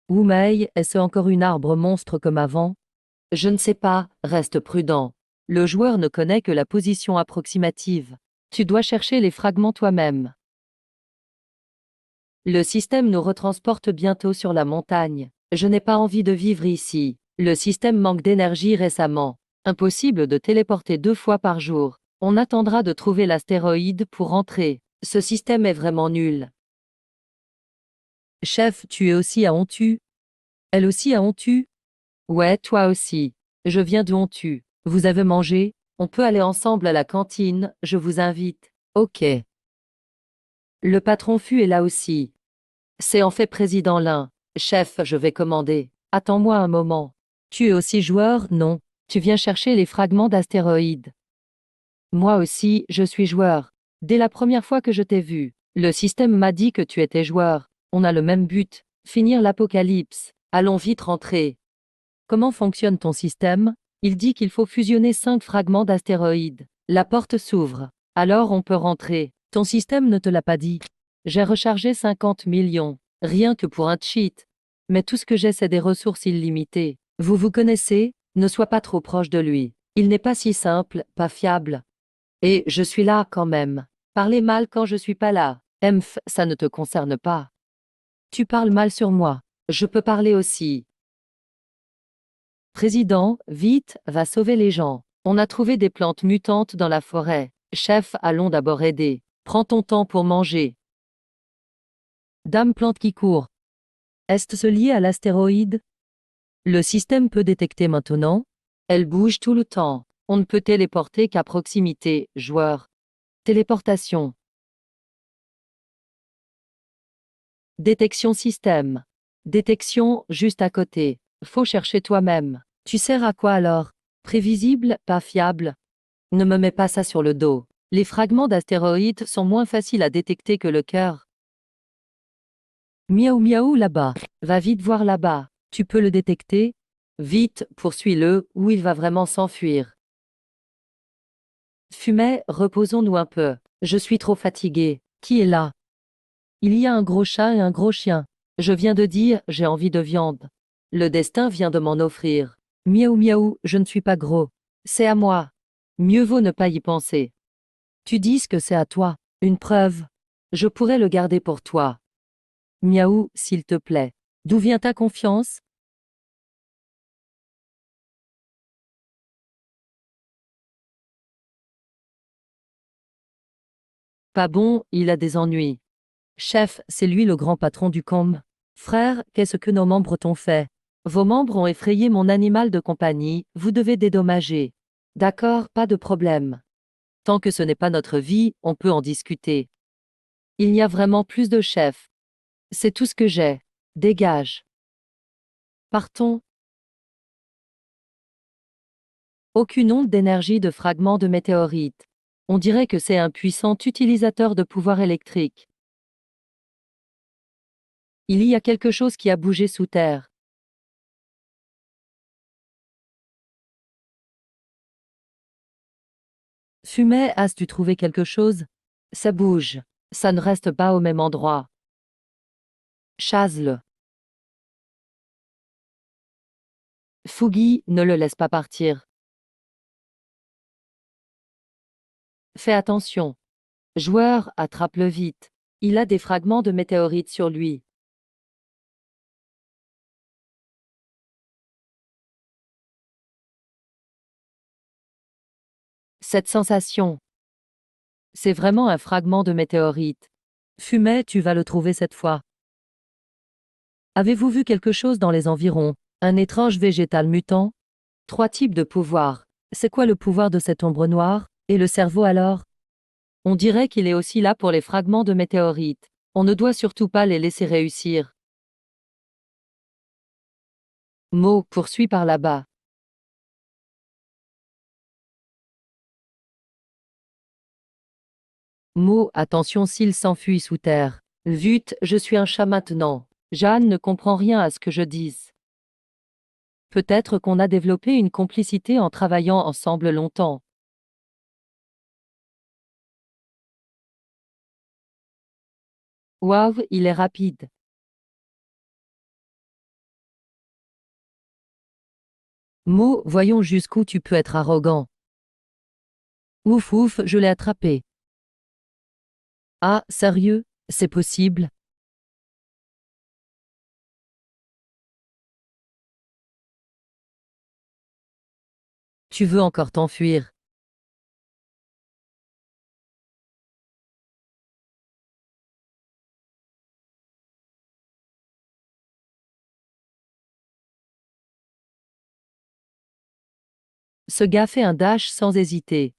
Oumei, est-ce encore une arbre monstre comme avant? Je ne sais pas, reste prudent. Le joueur ne connaît que la position approximative. Tu dois chercher les fragments toi-même. Le système nous retransporte bientôt sur la montagne. Je n'ai pas envie de vivre ici. Le système manque d'énergie récemment. Impossible de téléporter 2 fois par jour. On attendra de trouver l'astéroïde pour rentrer. Ce système est vraiment nul. Chef, tu es aussi à Hontu? Elle aussi à Hontu? Ouais, toi aussi. Je viens de Hontu. Vous avez mangé? On peut aller ensemble à la cantine, je vous invite. Ok. Le patron Fu est là aussi. C'est en fait président Lin. Chef, je vais commander. Attends-moi un moment. Tu es aussi joueur, non? Tu viens chercher les fragments d'astéroïdes. Moi aussi, je suis joueur. Dès la première fois que je t'ai vu, le système m'a dit que tu étais joueur. On a le même but, finir l'apocalypse. Allons vite rentrer. Comment fonctionne ton système? Il dit qu'il faut fusionner 5 fragments d'astéroïdes. La porte s'ouvre. Alors on peut rentrer. Ton système ne te l'a pas dit. J'ai rechargé 50 millions. Rien que pour un cheat. Mais tout ce que j'ai, c'est des ressources illimitées. Vous vous connaissez? Ne sois pas trop proche de lui. Il n'est pas si simple, pas fiable. Et je suis là quand même. Parler mal quand je suis pas là. Emph, ça ne te concerne pas. Tu parles mal sur moi. Je peux parler aussi. Président, vite, va sauver les gens. On a trouvé des plantes mutantes dans la forêt. Chef, allons d'abord aider. Prends ton temps pour manger. Dame plante qui court. Est-ce lié à l'astéroïde? Le système peut détecter maintenant. Elle bouge tout le temps. On ne peut téléporter qu'à proximité, joueur. Téléportation. Détection système. Détection, juste à côté. Faut chercher toi-même. Tu sers à quoi alors? Prévisible, pas fiable? Ne me mets pas ça sur le dos. Les fragments d'astéroïdes sont moins faciles à détecter que le cœur. Miaou miaou là-bas. Va vite voir là-bas. Tu peux le détecter? Vite, poursuis-le, ou il va vraiment s'enfuir. Fumet, reposons-nous un peu. Je suis trop fatigué. Qui est là? Il y a un gros chat et un gros chien. Je viens de dire, j'ai envie de viande. Le destin vient de m'en offrir. Miaou miaou, je ne suis pas gros. C'est à moi. Mieux vaut ne pas y penser. Tu dis que c'est à toi. Une preuve. Je pourrais le garder pour toi. Miaou, s'il te plaît. D'où vient ta confiance? Pas bon, il a des ennuis. Chef, c'est lui le grand patron du combe. Frère, qu'est-ce que nos membres t'ont fait? Vos membres ont effrayé mon animal de compagnie, vous devez dédommager. D'accord, pas de problème. Tant que ce n'est pas notre vie, on peut en discuter. Il y a vraiment plus de chefs. C'est tout ce que j'ai. Dégage. Partons. Aucune onde d'énergie de fragments de météorites. On dirait que c'est un puissant utilisateur de pouvoir électrique. Il y a quelque chose qui a bougé sous terre. Fumet, as-tu trouvé quelque chose? Ça bouge. Ça ne reste pas au même endroit. Chasse-le. Fougi, ne le laisse pas partir. Fais attention. Joueur, attrape-le vite. Il a des fragments de météorites sur lui. Cette sensation, c'est vraiment un fragment de météorite. Fumet, tu vas le trouver cette fois. Avez-vous vu quelque chose dans les environs? Un étrange végétal mutant? Trois types de pouvoirs. C'est quoi le pouvoir de cette ombre noire? Et le cerveau alors? On dirait qu'il est aussi là pour les fragments de météorites. On ne doit surtout pas les laisser réussir. Mo poursuit par là-bas. Mo, attention s'il s'enfuit sous terre. Vite, je suis un chat maintenant. Jeanne ne comprend rien à ce que je dise. Peut-être qu'on a développé une complicité en travaillant ensemble longtemps. Waouh, il est rapide. Mo, voyons jusqu'où tu peux être arrogant. Ouf ouf, je l'ai attrapé. Ah, sérieux? C'est possible? Tu veux encore t'enfuir? Ce gars fait un dash sans hésiter.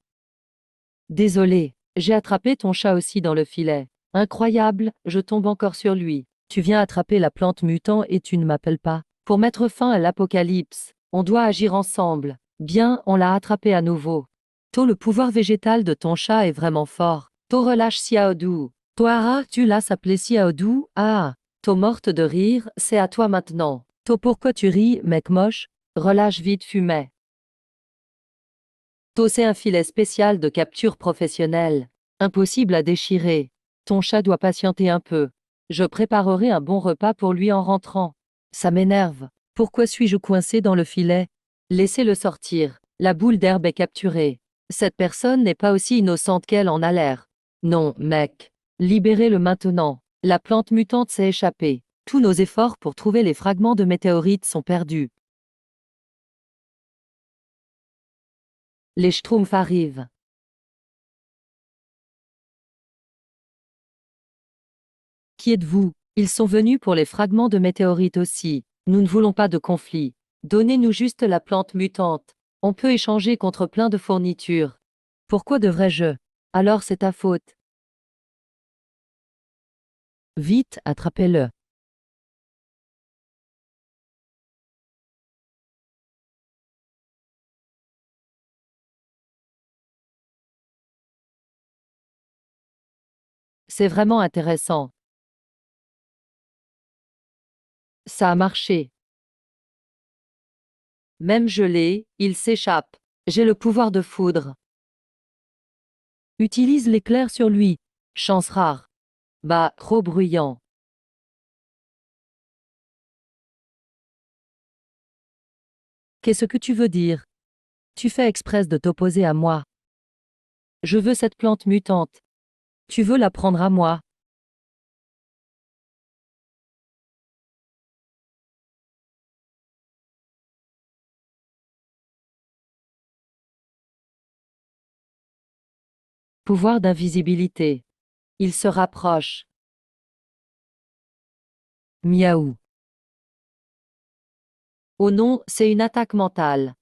Désolé, j'ai attrapé ton chat aussi dans le filet. Incroyable, je tombe encore sur lui. Tu viens attraper la plante mutant et tu ne m'appelles pas. Pour mettre fin à l'apocalypse, on doit agir ensemble. Bien, on l'a attrapé à nouveau. To, le pouvoir végétal de ton chat est vraiment fort. To, relâche Xiaodou. Toara, tu l'as s'appelé Xiaodou? Ah. To, morte de rire, c'est à toi maintenant. To, pourquoi tu ris, mec moche? Relâche vite Fumet. To, c'est un filet spécial de capture professionnelle. Impossible à déchirer. Ton chat doit patienter un peu. Je préparerai un bon repas pour lui en rentrant. Ça m'énerve. Pourquoi suis-je coincé dans le filet? Laissez-le sortir. La boule d'herbe est capturée. Cette personne n'est pas aussi innocente qu'elle en a l'air. Non, mec. Libérez-le maintenant. La plante mutante s'est échappée. Tous nos efforts pour trouver les fragments de météorites sont perdus. Les Schtroumpfs arrivent. Qui êtes-vous? Ils sont venus pour les fragments de météorites aussi. Nous ne voulons pas de conflit. Donnez-nous juste la plante mutante. On peut échanger contre plein de fournitures. Pourquoi devrais-je? Alors c'est ta faute. Vite, attrapez-le. C'est vraiment intéressant. Ça a marché. Même gelé, il s'échappe. J'ai le pouvoir de foudre. Utilise l'éclair sur lui. Chance rare. Bah, trop bruyant. Qu'est-ce que tu veux dire? Tu fais exprès de t'opposer à moi. Je veux cette plante mutante. Tu veux la prendre à moi. Pouvoir d'invisibilité. Il se rapproche. Miaou. Oh non, c'est une attaque mentale.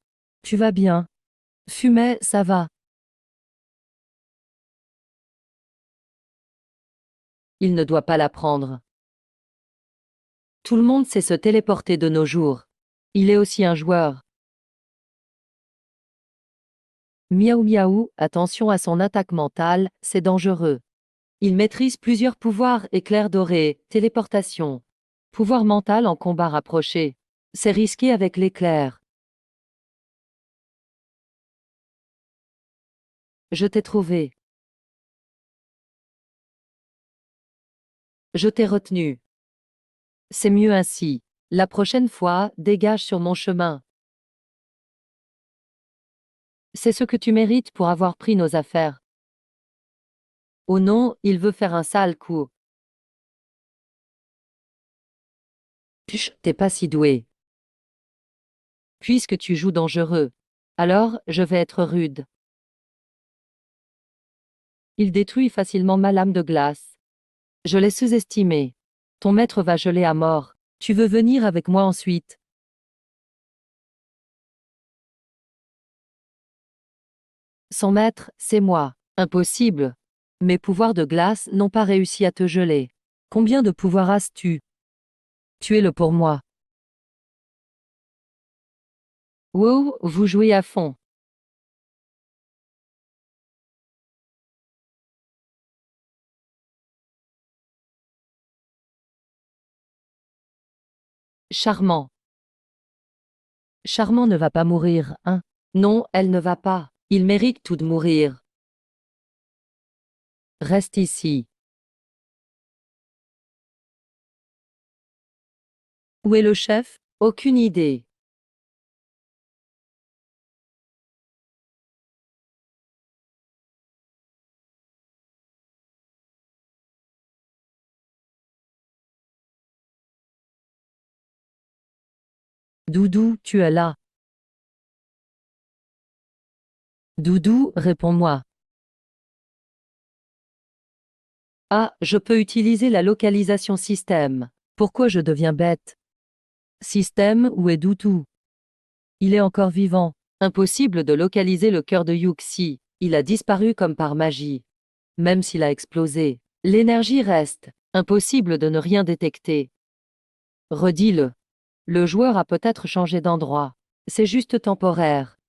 Tu vas bien? Fumet, ça va. Il ne doit pas la prendre. Tout le monde sait se téléporter de nos jours. Il est aussi un joueur. Miaou miaou, attention à son attaque mentale, c'est dangereux. Il maîtrise plusieurs pouvoirs: éclair doré, téléportation. Pouvoir mental en combat rapproché. C'est risqué avec l'éclair. Je t'ai trouvé. Je t'ai retenu. C'est mieux ainsi. La prochaine fois, dégage sur mon chemin. C'est ce que tu mérites pour avoir pris nos affaires. Oh non, il veut faire un sale coup. Psh, t'es pas si doué. Puisque tu joues dangereux. Alors, je vais être rude. Il détruit facilement ma lame de glace. Je l'ai sous-estimé. Ton maître va geler à mort. Tu veux venir avec moi ensuite? Son maître, c'est moi. Impossible. Mes pouvoirs de glace n'ont pas réussi à te geler. Combien de pouvoirs as-tu? Tuez-le pour moi. Wow, vous jouez à fond. Charmant. Charmant ne va pas mourir, hein? Non, elle ne va pas. Il mérite tout de mourir. Reste ici. Où est le chef? Aucune idée. Doudou, tu es là. Doudou, réponds-moi. Ah, je peux utiliser la localisation système. Pourquoi je deviens bête? Système, où est Doudou? Il est encore vivant. Impossible de localiser le cœur de Yuxi. Il a disparu comme par magie. Même s'il a explosé, l'énergie reste. Impossible de ne rien détecter. Redis-le. Le joueur a peut-être changé d'endroit. C'est juste temporaire.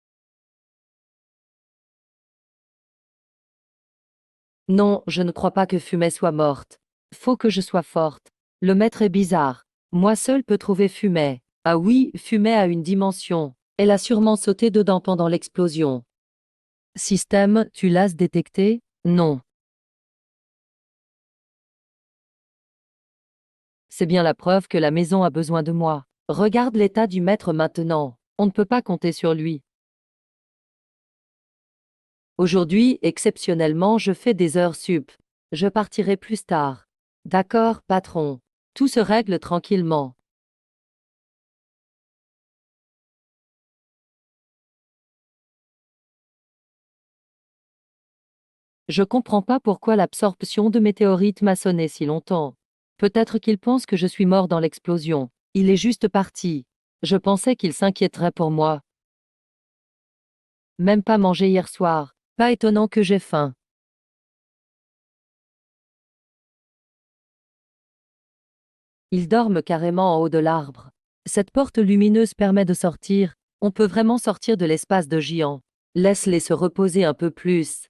Non, je ne crois pas que Fumet soit morte. Faut que je sois forte. Le maître est bizarre. Moi seul peux trouver Fumet. Ah oui, Fumet a une dimension. Elle a sûrement sauté dedans pendant l'explosion. Système, tu l'as détecté? Non. C'est bien la preuve que la maison a besoin de moi. Regarde l'état du maître maintenant. On ne peut pas compter sur lui. Aujourd'hui, exceptionnellement, je fais des heures sup. Je partirai plus tard. D'accord, patron. Tout se règle tranquillement. Je comprends pas pourquoi l'absorption de météorites m'a sonné si longtemps. Peut-être qu'il pense que je suis mort dans l'explosion. Il est juste parti. Je pensais qu'il s'inquiéterait pour moi. Même pas mangé hier soir. Pas étonnant que j'ai faim. Ils dorment carrément en haut de l'arbre. Cette porte lumineuse permet de sortir. On peut vraiment sortir de l'espace de géant. Laisse-les se reposer un peu plus.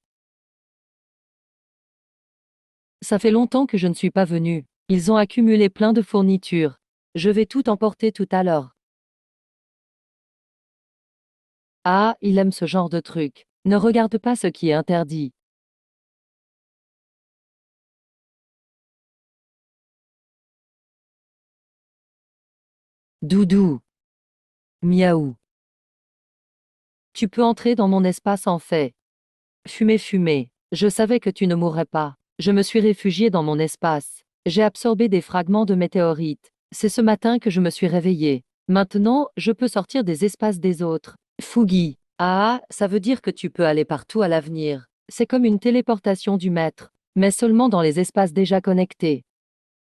Ça fait longtemps que je ne suis pas venu. Ils ont accumulé plein de fournitures. Je vais tout emporter tout à l'heure. Ah, il aime ce genre de truc. Ne regarde pas ce qui est interdit. Doudou. Miaou. Tu peux entrer dans mon espace en fait. Fumer, fumer. Je savais que tu ne mourrais pas. Je me suis réfugié dans mon espace. J'ai absorbé des fragments de météorites. C'est ce matin que je me suis réveillé. Maintenant, je peux sortir des espaces des autres. Fougi. Ah, ça veut dire que tu peux aller partout à l'avenir. C'est comme une téléportation du maître, mais seulement dans les espaces déjà connectés.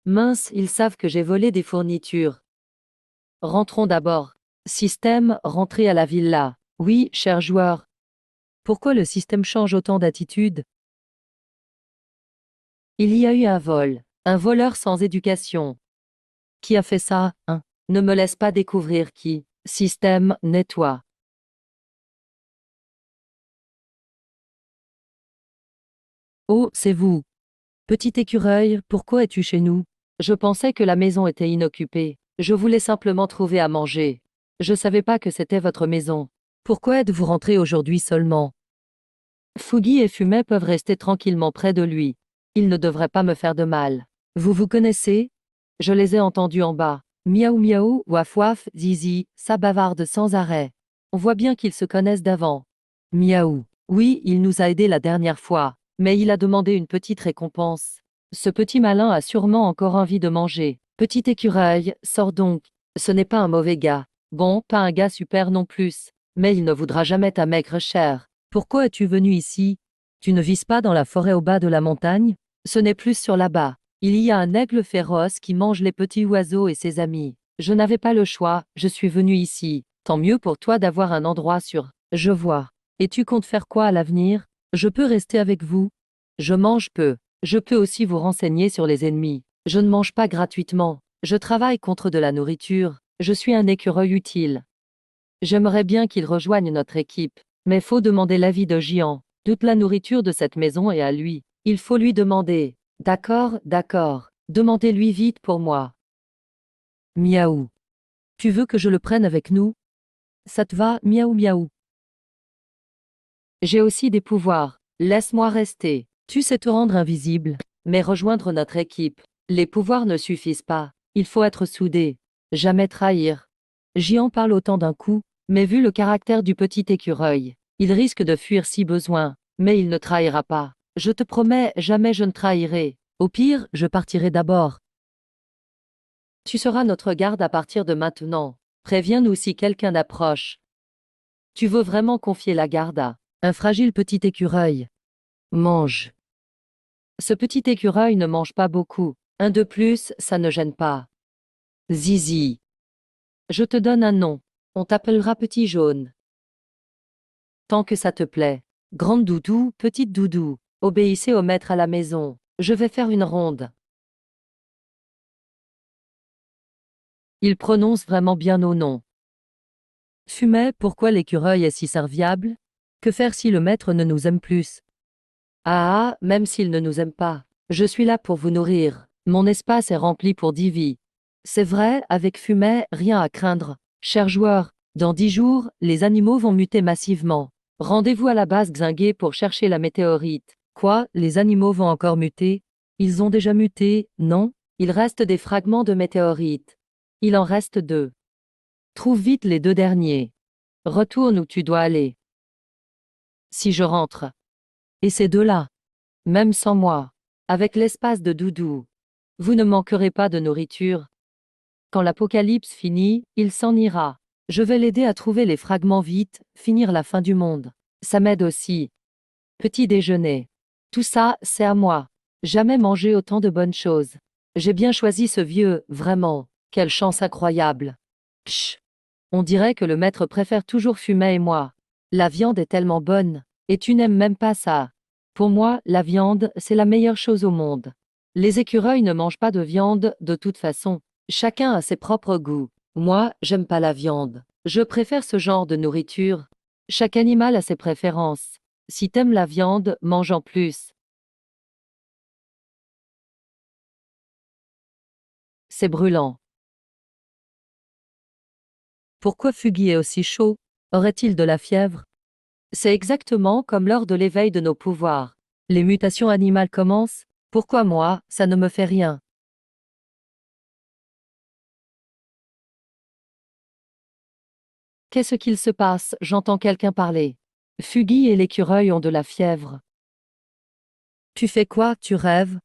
Mince, ils savent que j'ai volé des fournitures. Rentrons d'abord. Système, rentrez à la villa. Oui, cher joueur. Pourquoi le système change autant d'attitude? Il y a eu un vol. Un voleur sans éducation. Qui a fait ça, hein? Ne me laisse pas découvrir qui. Système, nettoie. Oh, c'est vous. Petit écureuil, pourquoi es-tu chez nous? Je pensais que la maison était inoccupée. Je voulais simplement trouver à manger. Je savais pas que c'était votre maison. Pourquoi êtes-vous rentré aujourd'hui seulement? Fougi et Fumet peuvent rester tranquillement près de lui. Ils ne devraient pas me faire de mal. Vous vous connaissez? Je les ai entendus en bas. Miaou miaou, waf waf, zizi, ça bavarde sans arrêt. On voit bien qu'ils se connaissent d'avant. Miaou. Oui, il nous a aidés la dernière fois, mais il a demandé une petite récompense. Ce petit malin a sûrement encore envie de manger. Petit écureuil, sors donc. Ce n'est pas un mauvais gars. Bon, pas un gars super non plus. Mais il ne voudra jamais ta maigre chair. Pourquoi es-tu venu ici? Tu ne vises pas dans la forêt au bas de la montagne? Ce n'est plus sur là-bas. Il y a un aigle féroce qui mange les petits oiseaux et ses amis. Je n'avais pas le choix, je suis venu ici. Tant mieux pour toi d'avoir un endroit sûr. Je vois. Et tu comptes faire quoi à l'avenir? Je peux rester avec vous? Je mange peu. Je peux aussi vous renseigner sur les ennemis. Je ne mange pas gratuitement. Je travaille contre de la nourriture. Je suis un écureuil utile. J'aimerais bien qu'il rejoigne notre équipe, mais faut demander l'avis de Jian. Toute la nourriture de cette maison est à lui. Il faut lui demander. D'accord, d'accord. Demandez-lui vite pour moi. Miaou. Tu veux que je le prenne avec nous? Ça te va, miaou miaou. J'ai aussi des pouvoirs. Laisse-moi rester. Tu sais te rendre invisible, mais rejoindre notre équipe. Les pouvoirs ne suffisent pas. Il faut être soudé. Jamais trahir. Jian parle autant d'un coup, mais vu le caractère du petit écureuil, il risque de fuir si besoin, mais il ne trahira pas. Je te promets, jamais je ne trahirai. Au pire, je partirai d'abord. Tu seras notre garde à partir de maintenant. Préviens-nous si quelqu'un approche. Tu veux vraiment confier la garde à un fragile petit écureuil? Mange. Ce petit écureuil ne mange pas beaucoup. Un de plus, ça ne gêne pas. Zizi. Je te donne un nom. On t'appellera Petit Jaune. Tant que ça te plaît. Grande doudou, petite doudou. Obéissez au maître à la maison. Je vais faire une ronde. Il prononce vraiment bien nos noms. Fumet, pourquoi l'écureuil est si serviable? Que faire si le maître ne nous aime plus? Ah, même s'il ne nous aime pas. Je suis là pour vous nourrir. Mon espace est rempli pour 10 vies. C'est vrai, avec Fumet, rien à craindre. Chers joueurs, dans 10 jours, les animaux vont muter massivement. Rendez-vous à la base Xingué pour chercher la météorite. Quoi, les animaux vont encore muter? Ils ont déjà muté, non? Il reste des fragments de météorite. Il en reste 2. Trouve vite les 2 derniers. Retourne où tu dois aller. Si je rentre. Et ces 2-là? Même sans moi. Avec l'espace de Doudou. Vous ne manquerez pas de nourriture. Quand l'apocalypse finit, il s'en ira. Je vais l'aider à trouver les fragments vite, finir la fin du monde. Ça m'aide aussi. Petit déjeuner. Tout ça, c'est à moi. Jamais mangé autant de bonnes choses. J'ai bien choisi ce vieux, vraiment. Quelle chance incroyable. Psh. On dirait que le maître préfère toujours Fumet et moi. La viande est tellement bonne. Et tu n'aimes même pas ça. Pour moi, la viande, c'est la meilleure chose au monde. Les écureuils ne mangent pas de viande, de toute façon. Chacun a ses propres goûts. Moi, j'aime pas la viande. Je préfère ce genre de nourriture. Chaque animal a ses préférences. Si t'aimes la viande, mange en plus. c'est brûlant. Pourquoi Fuggy est aussi chaud? Aurait-il de la fièvre? C'est exactement comme lors de l'éveil de nos pouvoirs. Les mutations animales commencent. Pourquoi moi, ça ne me fait rien? Qu'est-ce qu'il se passe? J'entends quelqu'un parler. Fuggy et l'écureuil ont de la fièvre. Tu fais quoi? Tu rêves?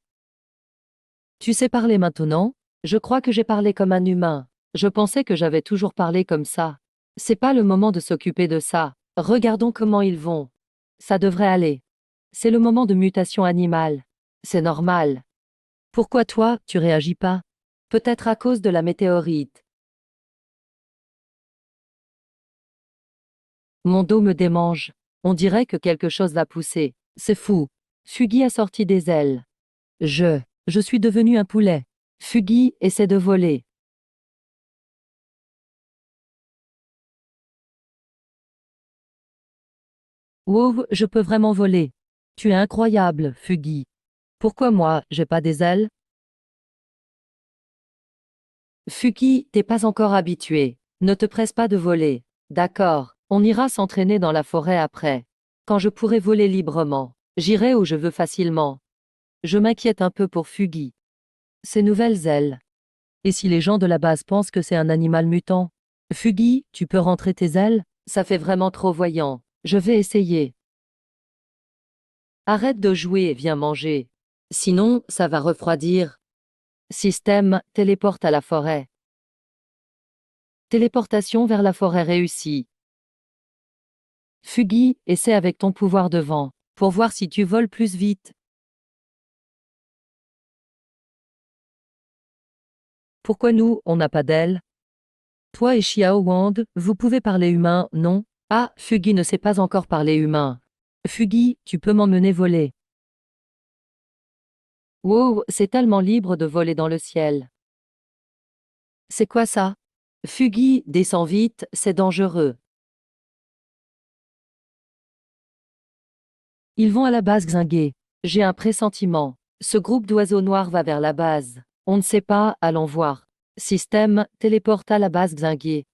Tu sais parler maintenant? Je crois que j'ai parlé comme un humain. Je pensais que j'avais toujours parlé comme ça. C'est pas le moment de s'occuper de ça. Regardons comment ils vont. Ça devrait aller. C'est le moment de mutation animale. C'est normal. Pourquoi toi, tu réagis pas? Peut-être à cause de la météorite. Mon dos me démange. On dirait que quelque chose va pousser. C'est fou. Fuggy a sorti des ailes. Je suis devenu un poulet. Fuggy essaie de voler. Wow, je peux vraiment voler. Tu es incroyable, Fuggy. Pourquoi moi, j'ai pas des ailes? Fuggy, t'es pas encore habitué. Ne te presse pas de voler. D'accord, on ira s'entraîner dans la forêt après. Quand je pourrai voler librement, j'irai où je veux facilement. Je m'inquiète un peu pour Fuggy. Ses nouvelles ailes. Et si les gens de la base pensent que c'est un animal mutant? Fuggy, tu peux rentrer tes ailes? Ça fait vraiment trop voyant. Je vais essayer. Arrête de jouer et viens manger. Sinon, ça va refroidir. Système, téléporte à la forêt. Téléportation vers la forêt réussie. Fuggy, essaie avec ton pouvoir de vent, pour voir si tu voles plus vite. Pourquoi nous, on n'a pas d'ailes? Toi et Xiao Wang, vous pouvez parler humain, non? Ah, Fuggy ne sait pas encore parler humain. Fuggy, tu peux m'emmener voler. Wow, c'est tellement libre de voler dans le ciel. C'est quoi ça? Fuggy, descends vite, c'est dangereux. Ils vont à la base Xingué. J'ai un pressentiment. Ce groupe d'oiseaux noirs va vers la base. On ne sait pas, allons voir. Système, téléporte à la base Xingué.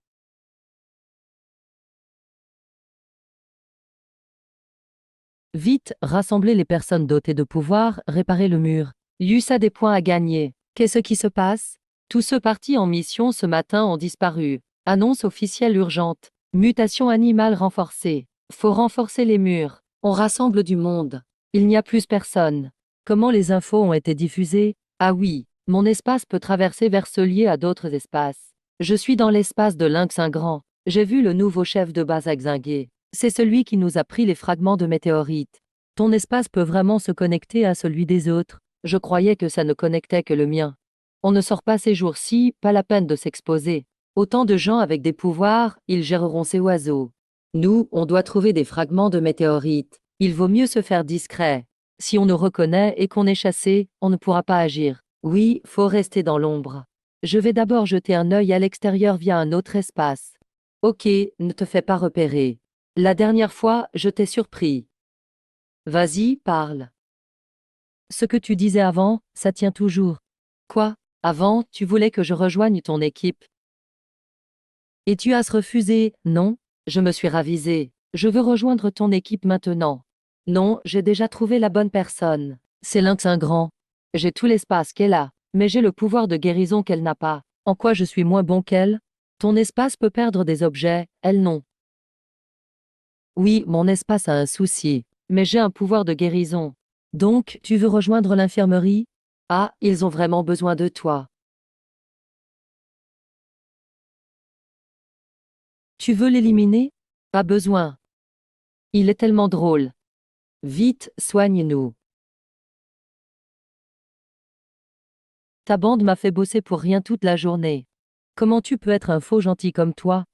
Vite, rassemblez les personnes dotées de pouvoir, réparez le mur. Yus a des points à gagner. Qu'est-ce qui se passe? Tous ceux partis en mission ce matin ont disparu. Annonce officielle urgente. Mutation animale renforcée. Faut renforcer les murs. On rassemble du monde. Il n'y a plus personne. Comment les infos ont été diffusées? Ah oui, mon espace peut traverser vers se lier à d'autres espaces. Je suis dans l'espace de Lynx un grand. J'ai vu le nouveau chef de base à Xingué. C'est celui qui nous a pris les fragments de météorites. Ton espace peut vraiment se connecter à celui des autres. Je croyais que ça ne connectait que le mien. On ne sort pas ces jours-ci, pas la peine de s'exposer. Autant de gens avec des pouvoirs, ils géreront ces oiseaux. Nous, on doit trouver des fragments de météorites. Il vaut mieux se faire discret. Si on nous reconnaît et qu'on est chassé, on ne pourra pas agir. Oui, faut rester dans l'ombre. Je vais d'abord jeter un œil à l'extérieur via un autre espace. Ok, ne te fais pas repérer. La dernière fois, je t'ai surpris. Vas-y, parle. Ce que tu disais avant, ça tient toujours. Quoi? Avant, tu voulais que je rejoigne ton équipe. Et tu as refusé, non? Je me suis ravisé. Je veux rejoindre ton équipe maintenant. Non, j'ai déjà trouvé la bonne personne. C'est Lynx un grand. J'ai tout l'espace qu'elle a, mais j'ai le pouvoir de guérison qu'elle n'a pas. En quoi je suis moins bon qu'elle? Ton espace peut perdre des objets, elle non. Oui, mon espace a un souci, mais j'ai un pouvoir de guérison. Donc, tu veux rejoindre l'infirmerie? Ah, ils ont vraiment besoin de toi. Tu veux l'éliminer? Pas besoin. Il est tellement drôle. Vite, soigne-nous. Ta bande m'a fait bosser pour rien toute la journée. Comment tu peux être un faux gentil comme toi?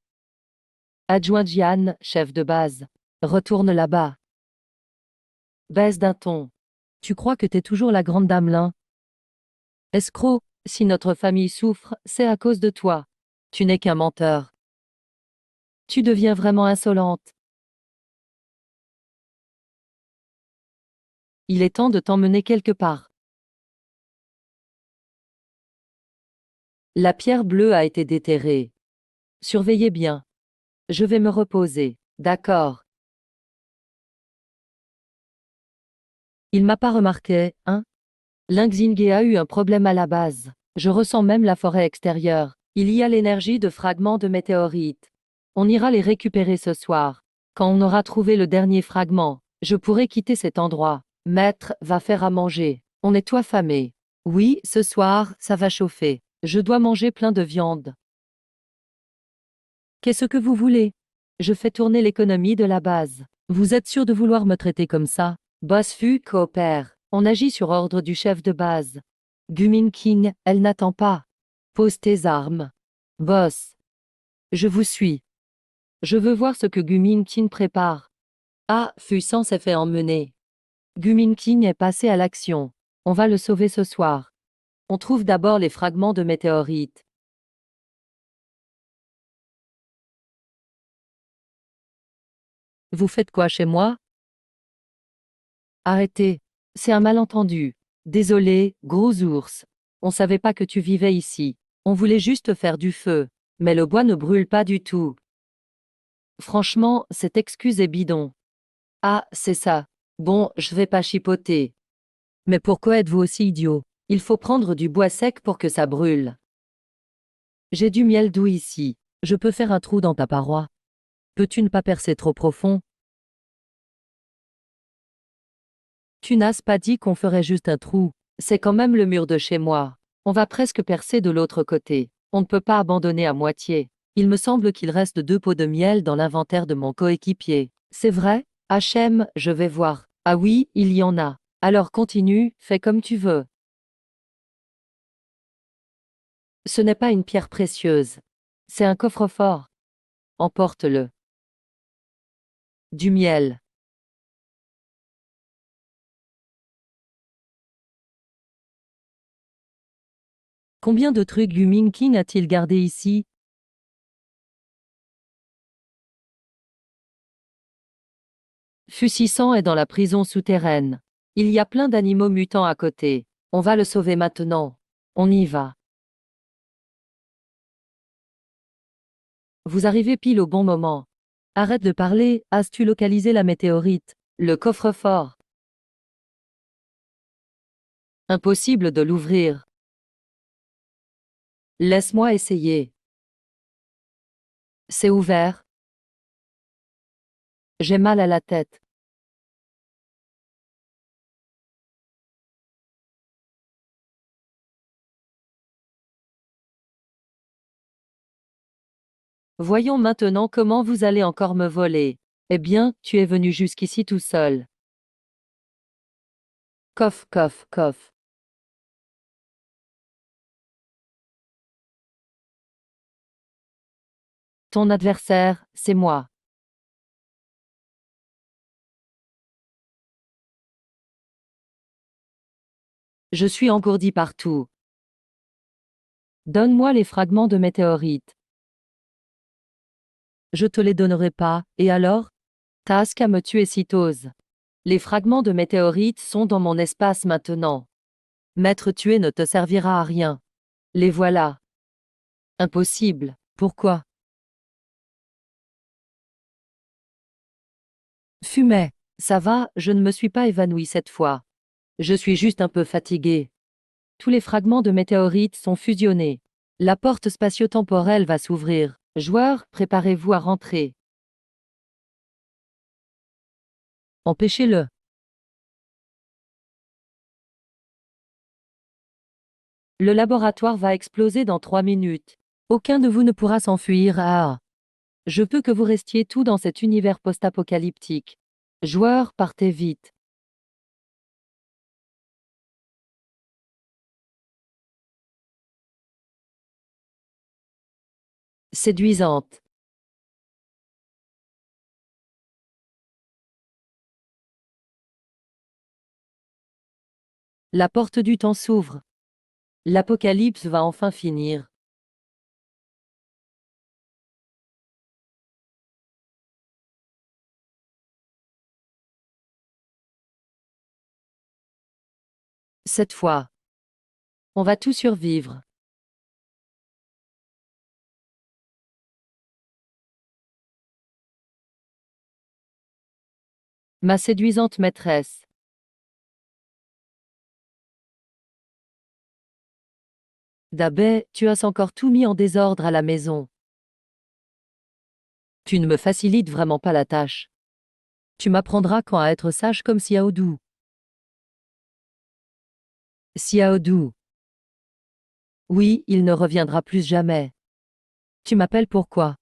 Adjoint Jian, chef de base. Retourne là-bas. Baisse d'un ton. Tu crois que t'es toujours la grande dame Lin? Escroc, si notre famille souffre, c'est à cause de toi. Tu n'es qu'un menteur. Tu deviens vraiment insolente. Il est temps de t'emmener quelque part. La pierre bleue a été déterrée. Surveillez bien. Je vais me reposer. D'accord. Il m'a pas remarqué, hein? L'Ingxingé a eu un problème à la base. Je ressens même la forêt extérieure. Il y a l'énergie de fragments de météorites. On ira les récupérer ce soir. Quand on aura trouvé le dernier fragment, je pourrai quitter cet endroit. Maître, va faire à manger. On est tout affamé. Oui, ce soir, ça va chauffer. Je dois manger plein de viande. Qu'est-ce que vous voulez? Je fais tourner l'économie de la base. Vous êtes sûr de vouloir me traiter comme ça? Boss Fu coopère. On agit sur ordre du chef de base. Gumin King, elle n'attend pas. Pose tes armes. Boss. Je vous suis. Je veux voir ce que Gumin King prépare. Ah, Fusan s'est fait emmener. Gumin King est passé à l'action. On va le sauver ce soir. On trouve d'abord les fragments de météorites. Vous faites quoi chez moi? Arrêtez. C'est un malentendu. Désolé, gros ours. On savait pas que tu vivais ici. On voulait juste faire du feu. Mais le bois ne brûle pas du tout. Franchement, cette excuse est bidon. Ah, c'est ça. Bon, je vais pas chipoter. Mais pourquoi êtes-vous aussi idiot? Il faut prendre du bois sec pour que ça brûle. J'ai du miel doux ici. Je peux faire un trou dans ta paroi. Peux-tu ne pas percer trop profond? Tu n'as pas dit qu'on ferait juste un trou. C'est quand même le mur de chez moi. On va presque percer de l'autre côté. On ne peut pas abandonner à moitié. Il me semble qu'il reste 2 pots de miel dans l'inventaire de mon coéquipier. C'est vrai? Hachem, je vais voir. Ah oui, il y en a. Alors continue, fais comme tu veux. Ce n'est pas une pierre précieuse. C'est un coffre-fort. Emporte-le. Du miel. Combien de trucs Guminkin a-t-il gardé ici? Fussissant est dans la prison souterraine. Il y a plein d'animaux mutants à côté. On va le sauver maintenant. On y va. Vous arrivez pile au bon moment. Arrête de parler, as-tu localisé la météorite? Le coffre-fort. Impossible de l'ouvrir. Laisse-moi essayer. C'est ouvert. J'ai mal à la tête. Voyons maintenant comment vous allez encore me voler. Eh bien, tu es venu jusqu'ici tout seul. Coff, coff, coff. Ton adversaire, c'est moi. Je suis engourdi partout. Donne-moi les fragments de météorites. Je te les donnerai pas, et alors? T'as qu'à me tuer sitôt. Les fragments de météorites sont dans mon espace maintenant. M'être tué ne te servira à rien. Les voilà. Impossible. Pourquoi? Fumet. Ça va, je ne me suis pas évanoui cette fois. Je suis juste un peu fatigué. Tous les fragments de météorites sont fusionnés. La porte spatio-temporelle va s'ouvrir. Joueurs, préparez-vous à rentrer. Empêchez-le. Le laboratoire va exploser dans 3 minutes. Aucun de vous ne pourra s'enfuir. Ah. Je veux que vous restiez tous dans cet univers post-apocalyptique. Joueurs, partez vite. Séduisante. La porte du temps s'ouvre. L'apocalypse va enfin finir. Cette fois, on va tous survivre. Ma séduisante maîtresse. Dabé, tu as encore tout mis en désordre à la maison. Tu ne me facilites vraiment pas la tâche. Tu m'apprendras quand à être sage comme Xiaodou. Xiaodou. Oui, il ne reviendra plus jamais. Tu m'appelles pourquoi?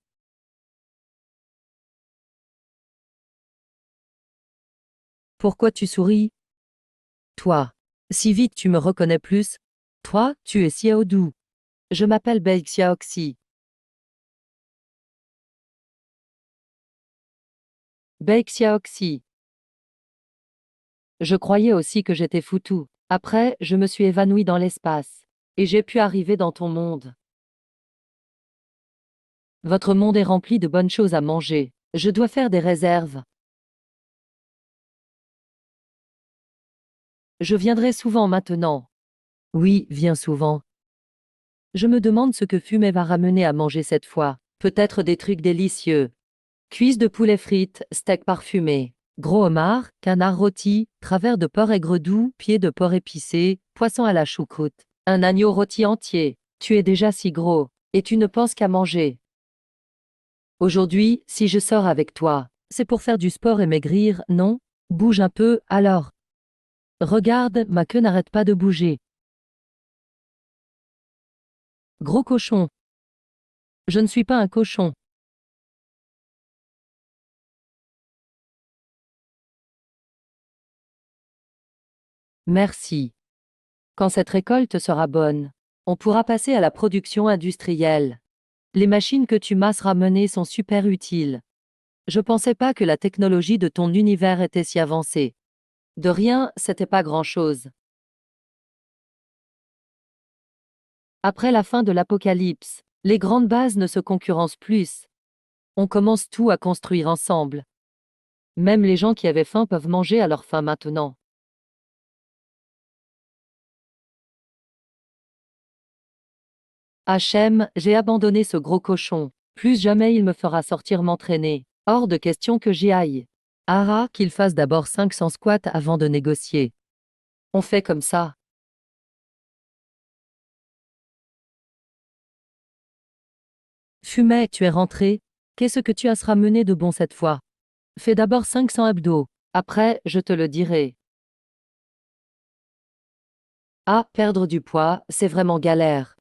Pourquoi tu souris? Toi. Si vite tu me reconnais plus? Toi, tu es Xiaodou. Je m'appelle Bei Xiaoxi. Bei Xiaoxi. Je croyais aussi que j'étais foutu. Après, je me suis évanoui dans l'espace. Et j'ai pu arriver dans ton monde. Votre monde est rempli de bonnes choses à manger. Je dois faire des réserves. Je viendrai souvent maintenant. Oui, viens souvent. Je me demande ce que Fumet va ramener à manger cette fois. Peut-être des trucs délicieux. Cuisses de poulet frites, steak parfumé. Gros homard, canard rôti, travers de porc aigre doux, pieds de porc épicé, poisson à la choucroute. Un agneau rôti entier. Tu es déjà si gros. Et tu ne penses qu'à manger. Aujourd'hui, si je sors avec toi, c'est pour faire du sport et maigrir, non? Bouge un peu, alors. Regarde, ma queue n'arrête pas de bouger. Gros cochon. Je ne suis pas un cochon. Merci. Quand cette récolte sera bonne, on pourra passer à la production industrielle. Les machines que tu m'as ramenées sont super utiles. Je pensais pas que la technologie de ton univers était si avancée. De rien, c'était pas grand-chose. Après la fin de l'apocalypse, les grandes bases ne se concurrencent plus. On commence tout à construire ensemble. Même les gens qui avaient faim peuvent manger à leur faim maintenant. Hachem, j'ai abandonné ce gros cochon. Plus jamais il me fera sortir m'entraîner. Hors de question que j'y aille. Ara, qu'il fasse d'abord 500 squats avant de négocier. On fait comme ça. Fumet, tu es rentré. Qu'est-ce que tu as ramené de bon cette fois? Fais d'abord 500 abdos. Après, je te le dirai. Ah, perdre du poids, c'est vraiment galère.